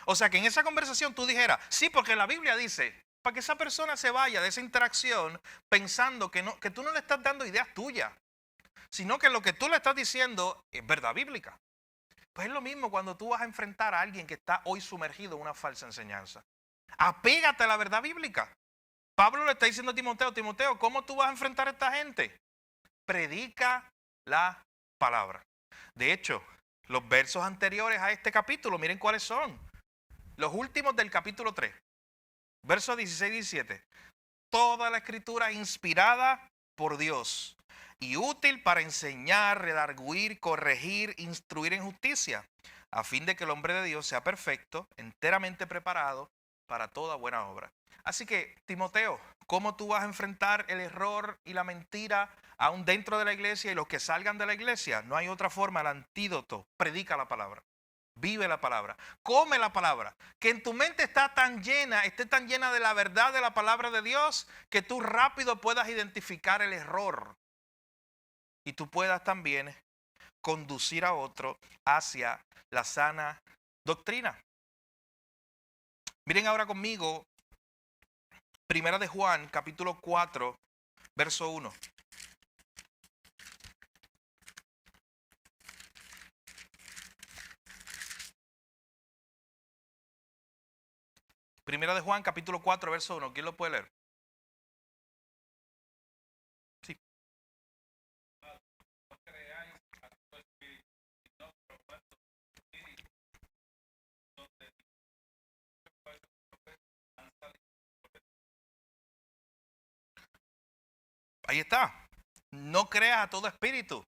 O sea, que en esa conversación tú dijeras, sí, porque la Biblia dice, para que esa persona se vaya de esa interacción pensando que tú no le estás dando ideas tuyas, sino que lo que tú le estás diciendo es verdad bíblica. Pues es lo mismo cuando tú vas a enfrentar a alguien que está hoy sumergido en una falsa enseñanza. Apégate a la verdad bíblica. Pablo le está diciendo a Timoteo, Timoteo, ¿cómo tú vas a enfrentar a esta gente? Predica la palabra. De hecho, los versos anteriores a este capítulo, miren cuáles son. Los últimos del capítulo 3, versos 16 y 17. Toda la escritura inspirada por Dios y útil para enseñar, redarguir, corregir, instruir en justicia, a fin de que el hombre de Dios sea perfecto, enteramente preparado para toda buena obra. Así que, Timoteo, ¿cómo tú vas a enfrentar el error y la mentira aún dentro de la iglesia y los que salgan de la iglesia? No hay otra forma, el antídoto. Predica la palabra. Vive la palabra, come la palabra, que en tu mente esté tan llena de la verdad de la palabra de Dios, que tú rápido puedas identificar el error y tú puedas también conducir a otro hacia la sana doctrina. Miren ahora conmigo, Primera de Juan, capítulo 4, verso 1. Primera de Juan, capítulo 4, verso 1. ¿Quién lo puede leer? Sí. Ahí está. No creas a todo espíritu.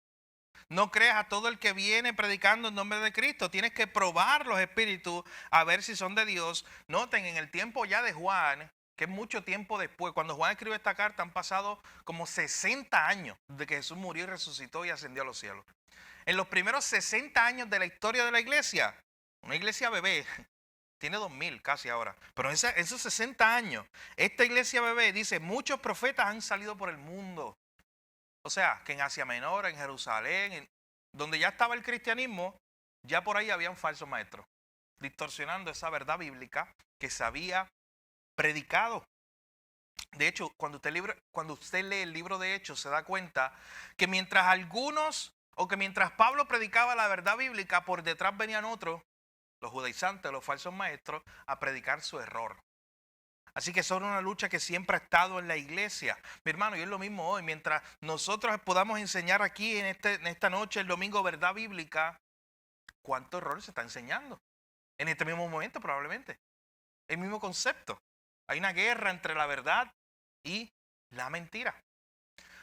No creas a todo el que viene predicando en nombre de Cristo. Tienes que probar los espíritus a ver si son de Dios. Noten, en el tiempo ya de Juan, que es mucho tiempo después. Cuando Juan escribe esta carta han pasado como 60 años de que Jesús murió y resucitó y ascendió a los cielos. En los primeros 60 años de la historia de la iglesia, una iglesia bebé, tiene 2000 casi ahora, pero en esos 60 años, esta iglesia bebé dice, muchos profetas han salido por el mundo. O sea, que en Asia Menor, en Jerusalén, donde ya estaba el cristianismo, ya por ahí habían falsos maestros, distorsionando esa verdad bíblica que se había predicado. De hecho, cuando usted lee el libro de Hechos, se da cuenta que mientras Pablo predicaba la verdad bíblica, por detrás venían otros, los judaizantes, los falsos maestros, a predicar su error. Así que eso es una lucha que siempre ha estado en la iglesia. Mi hermano, y es lo mismo hoy. Mientras nosotros podamos enseñar aquí en esta noche, el domingo, verdad bíblica, ¿cuánto error se está enseñando? En este mismo momento probablemente. El mismo concepto. Hay una guerra entre la verdad y la mentira.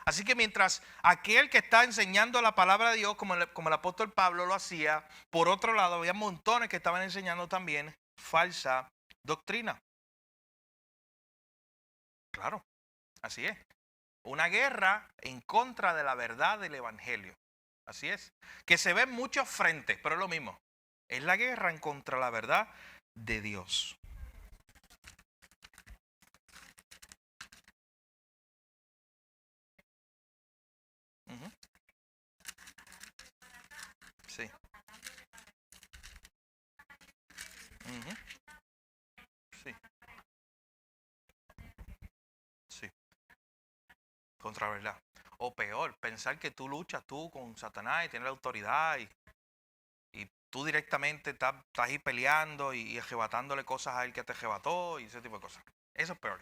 Así que mientras aquel que está enseñando la palabra de Dios, como el apóstol Pablo lo hacía, por otro lado había montones que estaban enseñando también falsa doctrina. Claro, así es. Una guerra en contra de la verdad del evangelio. Así es. Que se ve en muchos frentes, pero es lo mismo. Es la guerra en contra de la verdad de Dios. Uh-huh. Sí. Uh-huh. Sí. Sí. Contra la verdad. O peor, pensar que tú luchas con Satanás y tienes la autoridad y tú directamente estás ahí peleando y arrebatándole cosas a él que te arrebató y ese tipo de cosas. Eso es peor.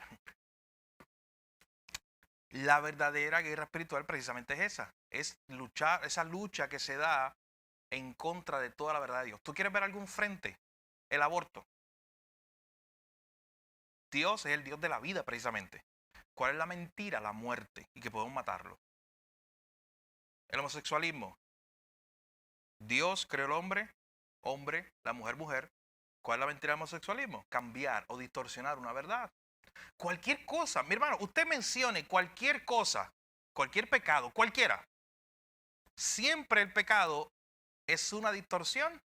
La verdadera guerra espiritual precisamente es esa. Es luchar, esa lucha que se da en contra de toda la verdad de Dios. ¿Tú quieres ver algún frente? El aborto. Dios es el Dios de la vida precisamente. ¿Cuál es la mentira? La muerte y que podemos matarlo. El homosexualismo. Dios creó el hombre, hombre, la mujer, mujer. ¿Cuál es la mentira del homosexualismo? Cambiar o distorsionar una verdad. Cualquier cosa, mi hermano, usted mencione cualquier cosa, cualquier pecado, cualquiera. Siempre el pecado es una distorsión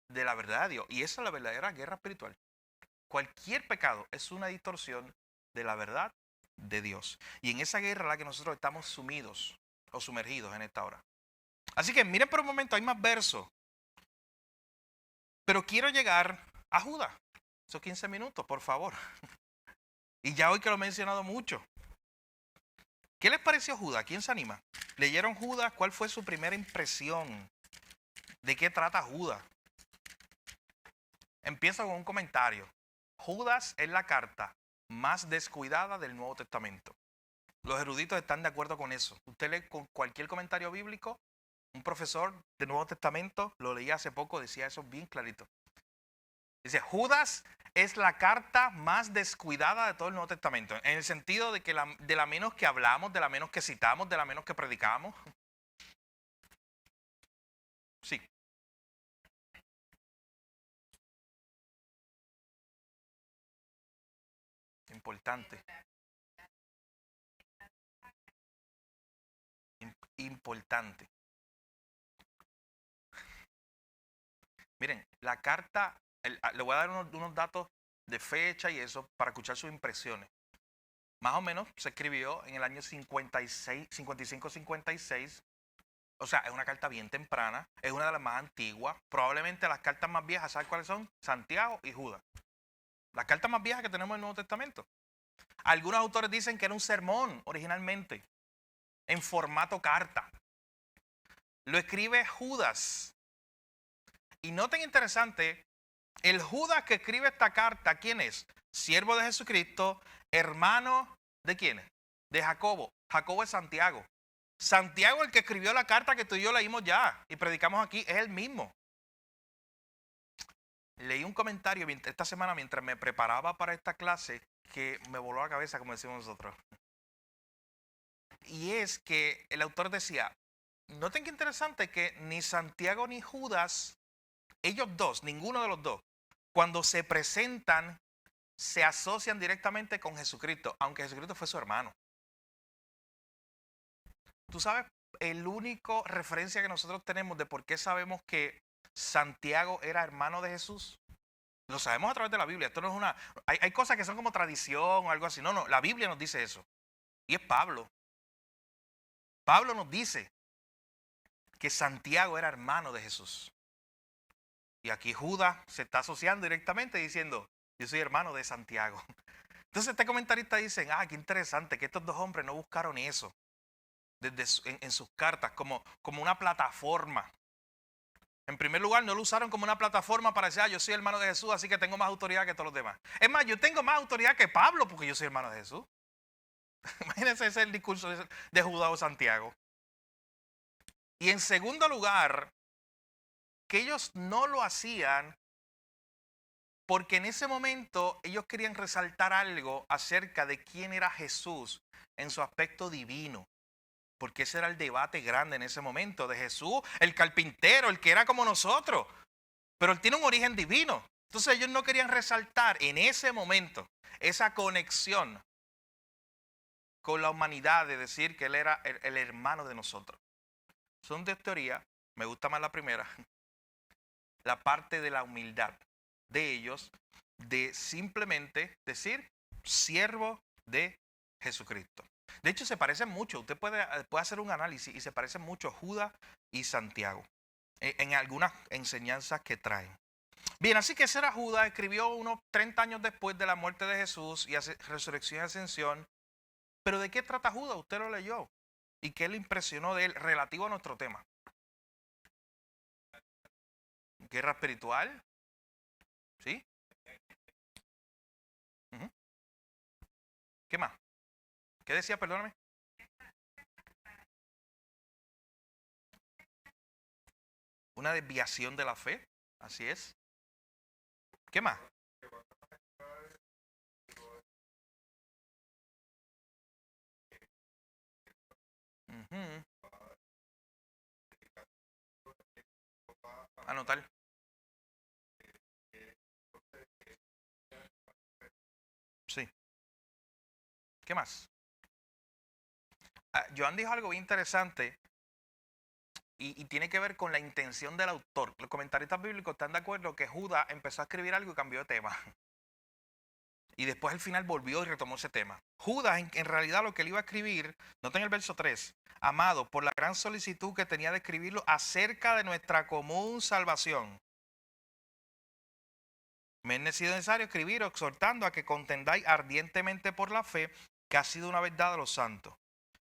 de la verdad de Dios. Y esa es la verdadera guerra espiritual. Cualquier pecado es una distorsión de la verdad de Dios. Y en esa guerra es la que nosotros estamos sumidos o sumergidos en esta hora. Así que miren por un momento, hay más versos. Pero quiero llegar a Judas. Esos 15 minutos, por favor. Y ya hoy que lo he mencionado mucho. ¿Qué les pareció Judas? ¿Quién se anima? ¿Leyeron Judas? ¿Cuál fue su primera impresión? ¿De qué trata Judas? Empiezo con un comentario. Judas es la carta más descuidada del Nuevo Testamento. Los eruditos están de acuerdo con eso. Usted lee con cualquier comentario bíblico, un profesor del Nuevo Testamento, lo leí hace poco, decía eso bien clarito. Dice, Judas es la carta más descuidada de todo el Nuevo Testamento, en el sentido de que de la menos que hablamos, de la menos que citamos, de la menos que predicamos. Sí. Importante. Importante. Miren, la carta, le voy a dar unos datos de fecha y eso para escuchar sus impresiones. Más o menos se escribió en el año 56, 55-56. O sea, es una carta bien temprana, es una de las más antiguas. Probablemente las cartas más viejas, ¿sabes cuáles son? Santiago y Judas. Las cartas más viejas que tenemos en el Nuevo Testamento. Algunos autores dicen que era un sermón originalmente, en formato carta. Lo escribe Judas. Y noten interesante, el Judas que escribe esta carta, ¿quién es? Siervo de Jesucristo, hermano ¿de quién? De Jacobo. Jacobo es Santiago. Santiago, el que escribió la carta que tú y yo leímos ya y predicamos aquí, es el mismo. Leí un comentario esta semana mientras me preparaba para esta clase que me voló la cabeza, como decimos nosotros. Y es que el autor decía, noten qué interesante que ni Santiago ni Judas, ellos dos, ninguno de los dos, cuando se presentan se asocian directamente con Jesucristo, aunque Jesucristo fue su hermano. Tú sabes, el único referencia que nosotros tenemos de por qué sabemos que Santiago era hermano de Jesús, lo sabemos a través de la Biblia. Esto no es una... Hay cosas que son como tradición o algo así. No, la Biblia nos dice eso. Y es Pablo. Pablo nos dice que Santiago era hermano de Jesús. Y aquí Judas se está asociando directamente diciendo, yo soy hermano de Santiago. Entonces este comentarista dice, qué interesante que estos dos hombres no buscaron eso en sus cartas como una plataforma. En primer lugar, no lo usaron como una plataforma para decir, yo soy hermano de Jesús, así que tengo más autoridad que todos los demás. Es más, yo tengo más autoridad que Pablo porque yo soy hermano de Jesús. Imagínense, ese es el discurso de Judas o Santiago. Y en segundo lugar, que ellos no lo hacían porque en ese momento ellos querían resaltar algo acerca de quién era Jesús en su aspecto divino. Porque ese era el debate grande en ese momento de Jesús, el carpintero, el que era como nosotros. Pero él tiene un origen divino. Entonces ellos no querían resaltar en ese momento esa conexión con la humanidad de decir que él era el hermano de nosotros. Son de teoría, me gusta más la primera, la parte de la humildad de ellos, de simplemente decir siervo de Jesucristo. De hecho, se parecen mucho. Usted puede hacer un análisis y se parecen mucho Judas y Santiago en algunas enseñanzas que traen. Bien, así que ese era Judas, escribió unos 30 años después de la muerte de Jesús y resurrección y ascensión. Pero ¿de qué trata Judas? Usted lo leyó. ¿Y qué le impresionó de él relativo a nuestro tema? Guerra espiritual. ¿Sí? ¿Qué más? ¿Qué decía? Perdóname. Una desviación de la fe. Así es. ¿Qué más? Anotar. Sí. ¿Qué más? Joan dijo algo bien interesante y tiene que ver con la intención del autor. Los comentaristas bíblicos están de acuerdo que Judas empezó a escribir algo y cambió de tema. Y después al final volvió y retomó ese tema. Judas en realidad lo que él iba a escribir, noten el verso 3, amado, por la gran solicitud que tenía de escribirlo acerca de nuestra común salvación. Me es sido necesario escribir exhortando a que contendáis ardientemente por la fe que ha sido una vez dada a los santos.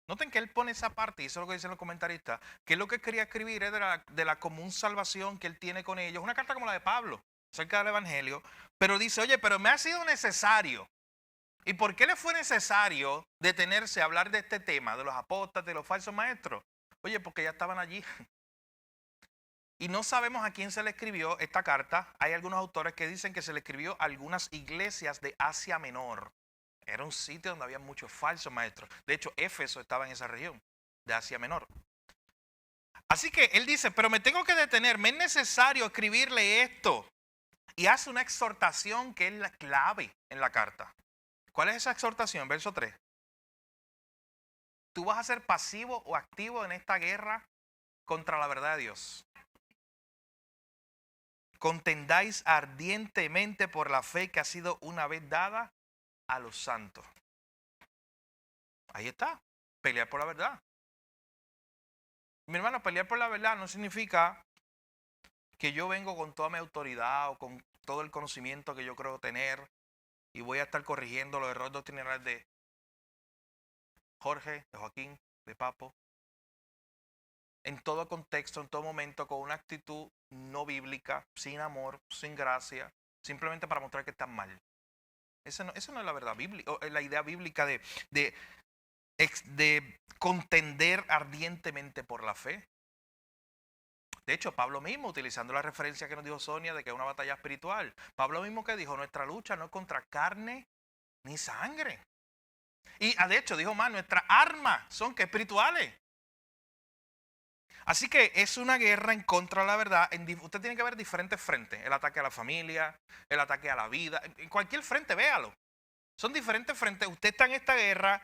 Noten que él pone esa parte, y eso es lo que dicen los comentaristas, que lo que quería escribir es de la común salvación que él tiene con ellos. Una carta como la de Pablo, acerca del Evangelio, pero dice, oye, pero me ha sido necesario. ¿Y por qué le fue necesario detenerse a hablar de este tema, de los apóstatas, de los falsos maestros? Oye, porque ya estaban allí. Y no sabemos a quién se le escribió esta carta. Hay algunos autores que dicen que se le escribió a algunas iglesias de Asia Menor. Era un sitio donde había muchos falsos maestros. De hecho, Éfeso estaba en esa región de Asia Menor. Así que él dice, pero me tengo que detener, me es necesario escribirle esto. Y hace una exhortación que es la clave en la carta. ¿Cuál es esa exhortación? Verso 3. Tú vas a ser pasivo o activo en esta guerra contra la verdad de Dios. Contendáis ardientemente por la fe que ha sido una vez dada a los santos. Ahí está, pelear por la verdad. Mi hermano, pelear por la verdad no significa que yo vengo con toda mi autoridad o con todo el conocimiento que yo creo tener y voy a estar corrigiendo los errores doctrinales de Jorge, de Joaquín, de Papo. En todo contexto, en todo momento, con una actitud no bíblica, sin amor, sin gracia, simplemente para mostrar que están mal. Esa no es la verdad bíblica, la idea bíblica de contender ardientemente por la fe. De hecho, Pablo mismo, utilizando la referencia que nos dijo Sonia de que es una batalla espiritual, Pablo mismo que dijo, nuestra lucha no es contra carne ni sangre. Y de hecho dijo más, nuestras armas son que espirituales. Así que es una guerra en contra de la verdad. Usted tiene que ver diferentes frentes. El ataque a la familia, el ataque a la vida. En cualquier frente, véalo. Son diferentes frentes. Usted está en esta guerra,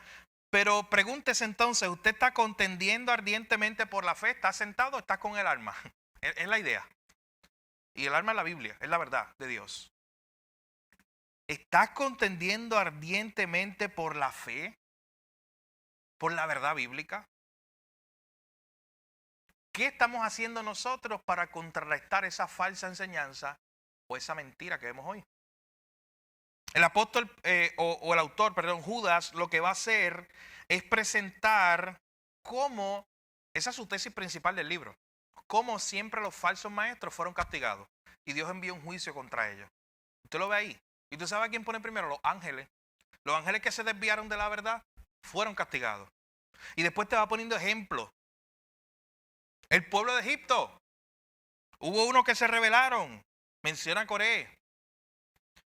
pero pregúntese entonces, ¿usted está contendiendo ardientemente por la fe? ¿Está sentado o está con el arma? Es la idea. Y el arma es la Biblia, es la verdad de Dios. ¿Estás contendiendo ardientemente por la fe? ¿Por la verdad bíblica? ¿Qué estamos haciendo nosotros para contrarrestar esa falsa enseñanza o esa mentira que vemos hoy? El apóstol o el autor, perdón, Judas, lo que va a hacer es presentar cómo, esa es su tesis principal del libro, cómo siempre los falsos maestros fueron castigados y Dios envió un juicio contra ellos. Usted lo ve ahí. ¿Y usted sabe a quién pone primero? Los ángeles. Los ángeles que se desviaron de la verdad fueron castigados. Y después te va poniendo ejemplos. El pueblo de Egipto. Hubo unos que se rebelaron. Menciona a Coré.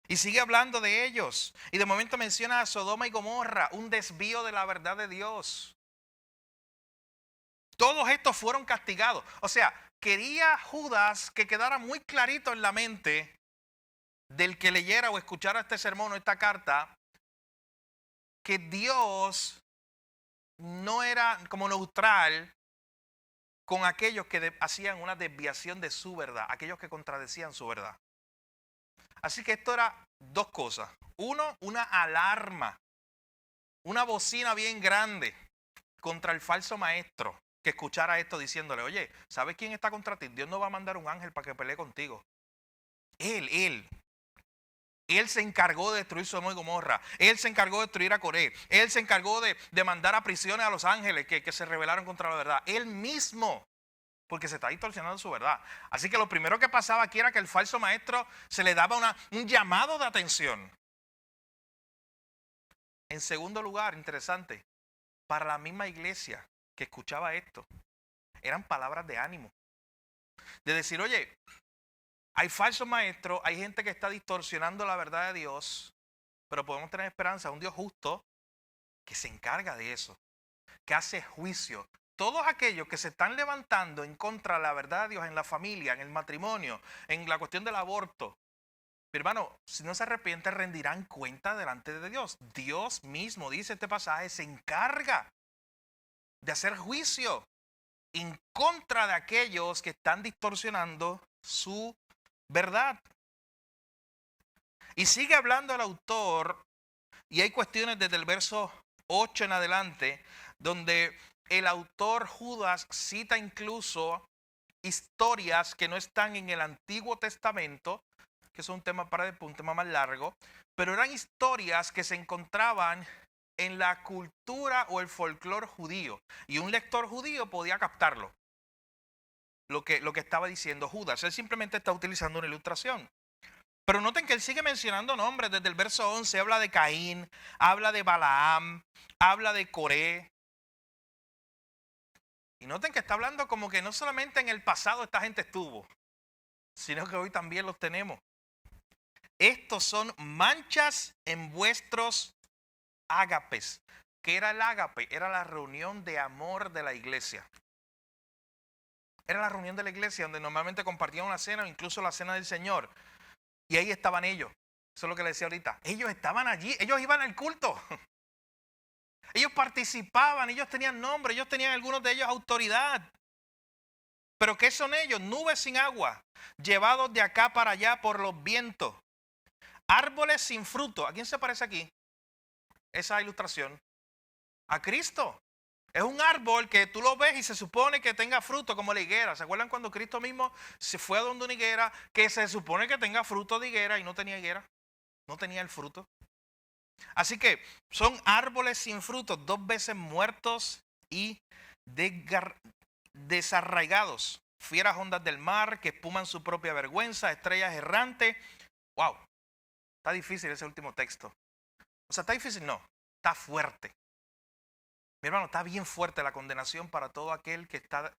Y sigue hablando de ellos. Y de momento menciona a Sodoma y Gomorra. Un desvío de la verdad de Dios. Todos estos fueron castigados. O sea, quería Judas que quedara muy clarito en la mente del que leyera o escuchara este sermón o esta carta, que Dios no era como neutral con aquellos que hacían una desviación de su verdad, aquellos que contradecían su verdad. Así que esto era dos cosas. Uno, una alarma, una bocina bien grande contra el falso maestro que escuchara esto diciéndole, oye, ¿sabes quién está contra ti? Dios no va a mandar un ángel para que pelee contigo. Él se encargó de destruir Sodoma y Gomorra. Él se encargó de destruir a Coré. Él se encargó de mandar a prisiones a los ángeles que se rebelaron contra la verdad. Él mismo, porque se está distorsionando su verdad. Así que lo primero que pasaba aquí era que el falso maestro se le daba un llamado de atención. En segundo lugar, interesante, para la misma iglesia que escuchaba esto, eran palabras de ánimo. De decir, oye, hay falsos maestros, hay gente que está distorsionando la verdad de Dios, pero podemos tener esperanza, un Dios justo que se encarga de eso, que hace juicio. Todos aquellos que se están levantando en contra de la verdad de Dios en la familia, en el matrimonio, en la cuestión del aborto, mi hermano, si no se arrepienten rendirán cuenta delante de Dios. Dios mismo, dice este pasaje, se encarga de hacer juicio en contra de aquellos que están distorsionando su verdad. Y sigue hablando el autor, y hay cuestiones desde el verso 8 en adelante, donde el autor Judas cita incluso historias que no están en el Antiguo Testamento, que es un tema un tema más largo, pero eran historias que se encontraban en la cultura o el folclore judío, y un lector judío podía captarlo. Lo que estaba diciendo Judas. Él simplemente está utilizando una ilustración. Pero noten que él sigue mencionando nombres. Desde el verso 11 habla de Caín, habla de Balaam, habla de Coré. Y noten que está hablando como que no solamente en el pasado esta gente estuvo, sino que hoy también los tenemos. Estos son manchas en vuestros ágapes. ¿Qué era el ágape? Era la reunión de amor de la iglesia. Era la reunión de la iglesia donde normalmente compartían una cena o incluso la cena del Señor. Y ahí estaban ellos. Eso es lo que les decía ahorita. Ellos estaban allí, ellos iban al culto. Ellos participaban, ellos tenían nombre, ellos tenían algunos de ellos autoridad. Pero ¿qué son ellos? Nubes sin agua, llevados de acá para allá por los vientos. Árboles sin fruto. ¿A quién se parece aquí esa ilustración? A Cristo. Es un árbol que tú lo ves y se supone que tenga fruto como la higuera. ¿Se acuerdan cuando Cristo mismo se fue a donde una higuera que se supone que tenga fruto de higuera y no tenía higuera? No tenía el fruto. Así que son árboles sin fruto, 2 veces muertos y desarraigados. Fieras ondas del mar que espuman su propia vergüenza, estrellas errantes. ¡Wow! Está difícil ese último texto. O sea, está difícil, no. Está fuerte. Mi hermano, está bien fuerte la condenación para todo aquel que está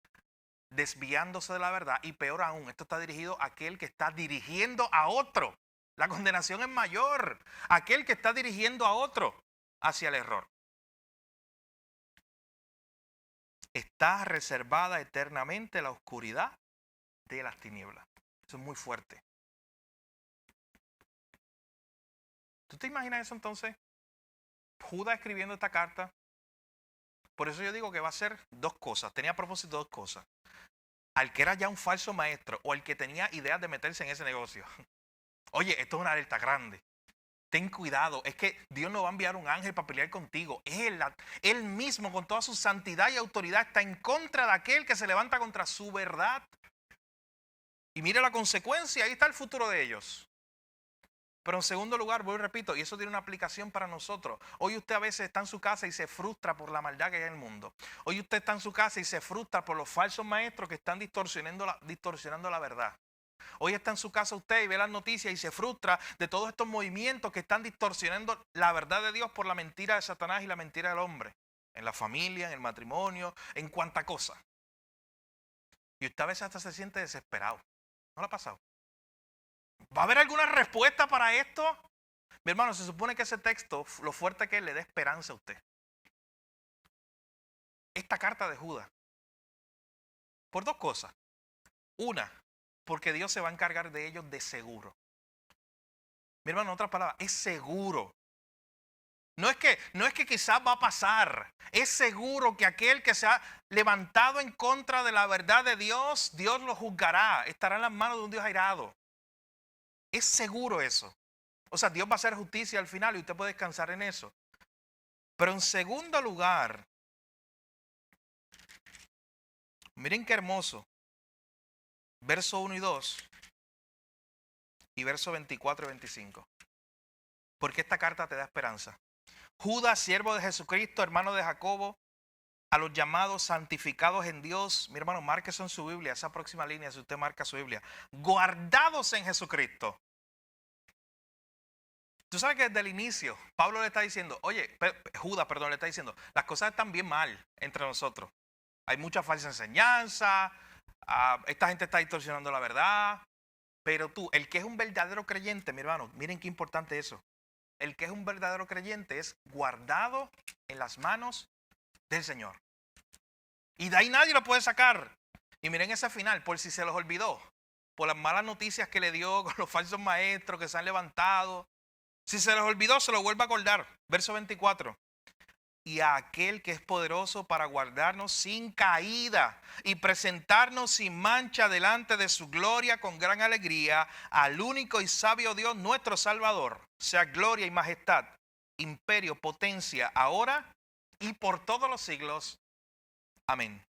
desviándose de la verdad. Y peor aún, esto está dirigido a aquel que está dirigiendo a otro. La condenación es mayor. Aquel que está dirigiendo a otro hacia el error. está reservada eternamente la oscuridad de las tinieblas. Eso es muy fuerte. ¿Tú te imaginas eso entonces? Judas escribiendo esta carta. Por eso yo digo que va a ser dos cosas. Tenía a propósito dos cosas. Al que era ya un falso maestro o al que tenía ideas de meterse en ese negocio. Oye, esto es una alerta grande. Ten cuidado, es que Dios no va a enviar un ángel para pelear contigo. Él mismo, con toda su santidad y autoridad, está en contra de aquel que se levanta contra su verdad. Y mire la consecuencia, ahí está el futuro de ellos. Pero en segundo lugar, voy y repito, y eso tiene una aplicación para nosotros. Hoy usted a veces está en su casa y se frustra por la maldad que hay en el mundo. Hoy usted está en su casa y se frustra por los falsos maestros que están distorsionando la verdad. Hoy está en su casa usted y ve las noticias y se frustra de todos estos movimientos que están distorsionando la verdad de Dios por la mentira de Satanás y la mentira del hombre. En la familia, en el matrimonio, en cuanta cosa. Y usted a veces hasta se siente desesperado. ¿No le ha pasado? ¿Va a haber alguna respuesta para esto? Mi hermano, se supone que ese texto, lo fuerte que es, le dé esperanza a usted. Esta carta de Judas. Por dos cosas. Una, porque Dios se va a encargar de ellos de seguro. Mi hermano, en otras palabras, es seguro. No es que quizás va a pasar. Es seguro que aquel que se ha levantado en contra de la verdad de Dios, Dios lo juzgará. Estará en las manos de un Dios airado. Es seguro eso. O sea, Dios va a hacer justicia al final y usted puede descansar en eso. Pero en segundo lugar, miren qué hermoso. Verso 1 y 2 y verso 24 y 25. Porque esta carta te da esperanza. Judas, siervo de Jesucristo, hermano de Jacobo, a los llamados santificados en Dios. Mi hermano, marque eso en su Biblia, esa próxima línea, si usted marca su Biblia. Guardados en Jesucristo. Tú sabes que desde el inicio, Pablo le está diciendo, oye, Judas, perdón, le está diciendo, las cosas están bien mal entre nosotros. Hay mucha falsa enseñanza, esta gente está distorsionando la verdad. Pero tú, el que es un verdadero creyente, mi hermano, miren qué importante eso. El que es un verdadero creyente es guardado en las manos del Señor. Y de ahí nadie lo puede sacar. Y miren ese final, por si se los olvidó. Por las malas noticias que le dio con los falsos maestros que se han levantado. Si se los olvidó, se lo vuelve a acordar. Verso 24. Y a aquel que es poderoso para guardarnos sin caída y presentarnos sin mancha delante de su gloria con gran alegría, al único y sabio Dios, nuestro Salvador, sea gloria y majestad, imperio, potencia, ahora y por todos los siglos. Amén.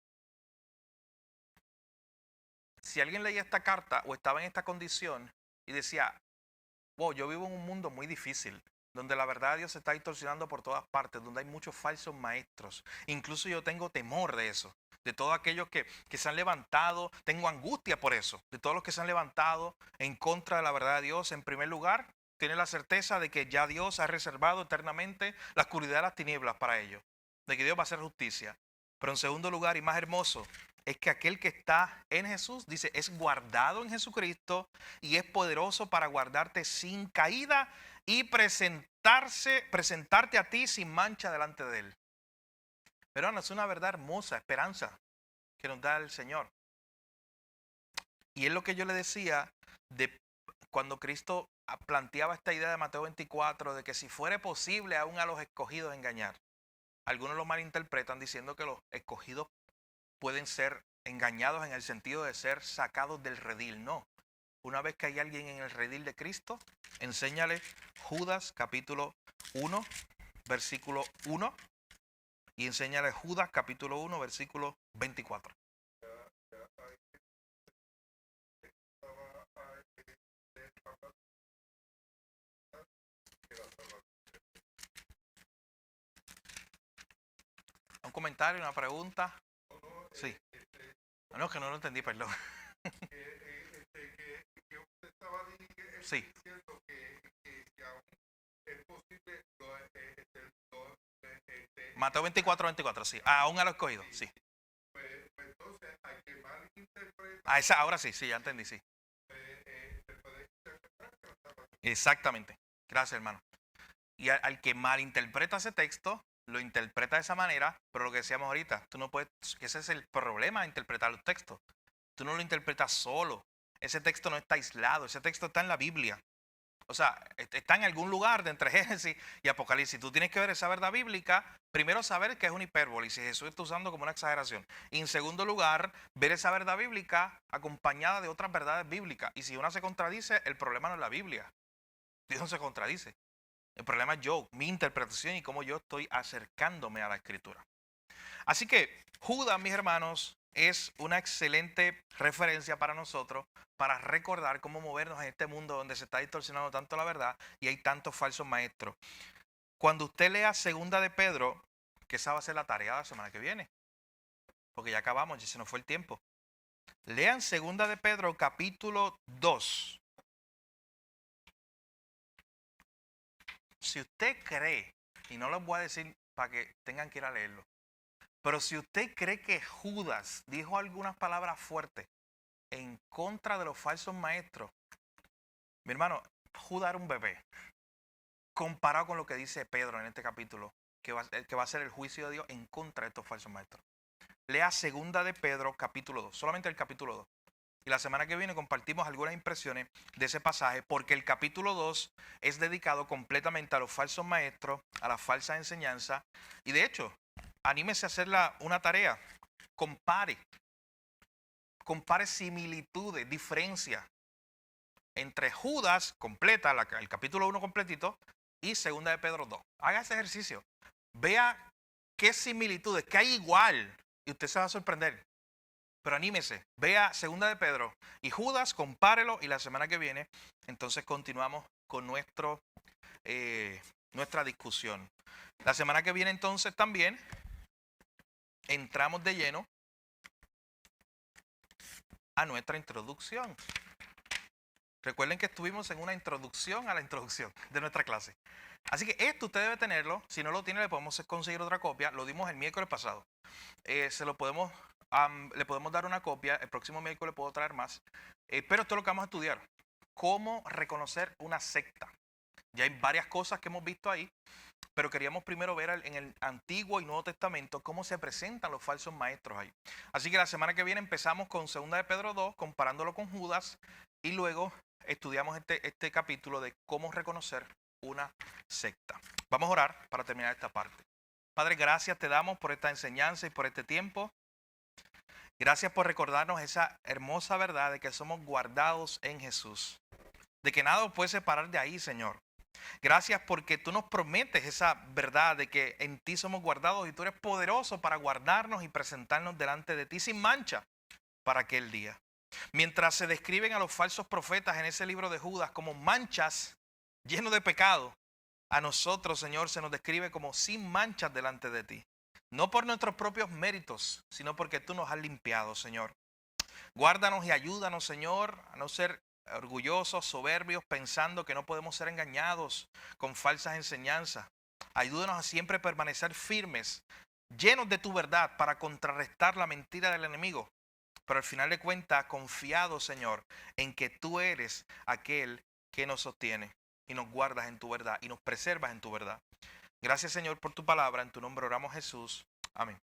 Si alguien leía esta carta o estaba en esta condición y decía, wow, yo vivo en un mundo muy difícil, donde la verdad de Dios se está distorsionando por todas partes, donde hay muchos falsos maestros. Incluso yo tengo temor de eso, de todos aquellos que se han levantado, tengo angustia por eso, de todos los que se han levantado en contra de la verdad de Dios. En primer lugar, tiene la certeza de que ya Dios ha reservado eternamente la oscuridad de las tinieblas para ellos, de que Dios va a hacer justicia. Pero en segundo lugar, y más hermoso, es que aquel que está en Jesús, dice, es guardado en Jesucristo y es poderoso para guardarte sin caída y presentarte a ti sin mancha delante de Él. Pero no, es una verdad hermosa, esperanza que nos da el Señor. Y es lo que yo le decía de cuando Cristo planteaba esta idea de Mateo 24, de que si fuera posible aún a los escogidos engañar. Algunos lo malinterpretan diciendo que los escogidos pueden ser engañados en el sentido de ser sacados del redil. No. Una vez que hay alguien en el redil de Cristo, enséñale Judas capítulo 1, versículo 1 y enséñale Judas capítulo 1, versículo 24. ¿Un comentario, una pregunta? Sí. No, que no lo entendí, perdón. Sí. Mateo 24, 24, sí. Aún a los escogidos, sí. Ahora sí, ya entendí, sí. Exactamente. Gracias, hermano. Y al que malinterpreta ese texto, lo interpreta de esa manera, pero lo que decíamos ahorita, tú no puedes, ese es el problema de interpretar los textos. Tú no lo interpretas solo. Ese texto no está aislado, ese texto está en la Biblia. O sea, está en algún lugar de entre Génesis y Apocalipsis. Tú tienes que ver esa verdad bíblica. Primero, saber que es una hipérbole, si Jesús está usando como una exageración. Y en segundo lugar, ver esa verdad bíblica acompañada de otras verdades bíblicas. Y si una se contradice, el problema no es la Biblia. Dios no se contradice. El problema es yo, mi interpretación y cómo yo estoy acercándome a la Escritura. Así que Judas, mis hermanos, es una excelente referencia para nosotros para recordar cómo movernos en este mundo donde se está distorsionando tanto la verdad y hay tantos falsos maestros. Cuando usted lea Segunda de Pedro, que esa va a ser la tarea de la semana que viene, porque ya acabamos, ya se nos fue el tiempo. Lean Segunda de Pedro capítulo 2. Si usted cree, y no les voy a decir para que tengan que ir a leerlo, pero si usted cree que Judas dijo algunas palabras fuertes en contra de los falsos maestros, mi hermano, Judas era un bebé, comparado con lo que dice Pedro en este capítulo, que va a ser el juicio de Dios en contra de estos falsos maestros. Lea Segunda de Pedro capítulo 2, solamente el capítulo 2. Y la semana que viene compartimos algunas impresiones de ese pasaje, porque el capítulo 2 es dedicado completamente a los falsos maestros, a la falsa enseñanza. Y de hecho, anímese a hacer una tarea. Compare similitudes, diferencias entre Judas completa, el capítulo 1 completito, y Segunda de Pedro 2. Haga ese ejercicio. Vea qué similitudes, qué hay igual, y usted se va a sorprender. Pero anímese, vea Segunda de Pedro y Judas, compárelo, y la semana que viene entonces continuamos con nuestra discusión. La semana que viene entonces también entramos de lleno a nuestra introducción. Recuerden que estuvimos en una introducción a la introducción de nuestra clase. Así que esto usted debe tenerlo. Si no lo tiene, le podemos conseguir otra copia. Lo dimos el miércoles pasado. Le podemos dar una copia. El próximo miércoles puedo traer más. Pero esto es lo que vamos a estudiar. Cómo reconocer una secta. Ya hay varias cosas que hemos visto ahí. Pero queríamos primero ver en el Antiguo y Nuevo Testamento cómo se presentan los falsos maestros ahí. Así que la semana que viene empezamos con Segunda de Pedro 2, comparándolo con Judas. Y luego estudiamos este capítulo de cómo reconocer una secta. Vamos a orar para terminar esta parte. Padre, gracias te damos por esta enseñanza y por este tiempo. Gracias por recordarnos esa hermosa verdad de que somos guardados en Jesús. De que nada nos puede separar de ahí, Señor. Gracias porque tú nos prometes esa verdad de que en ti somos guardados y tú eres poderoso para guardarnos y presentarnos delante de ti sin mancha para aquel día. Mientras se describen a los falsos profetas en ese libro de Judas como manchas, llenos de pecado, a nosotros, Señor, se nos describe como sin manchas delante de ti. No por nuestros propios méritos, sino porque tú nos has limpiado, Señor. Guárdanos y ayúdanos, Señor, a no ser orgullosos, soberbios, pensando que no podemos ser engañados con falsas enseñanzas. Ayúdanos a siempre permanecer firmes, llenos de tu verdad para contrarrestar la mentira del enemigo. Pero al final de cuentas, confiados, Señor, en que tú eres aquel que nos sostiene y nos guardas en tu verdad y nos preservas en tu verdad. Gracias, Señor, por tu palabra. En tu nombre oramos, Jesús. Amén.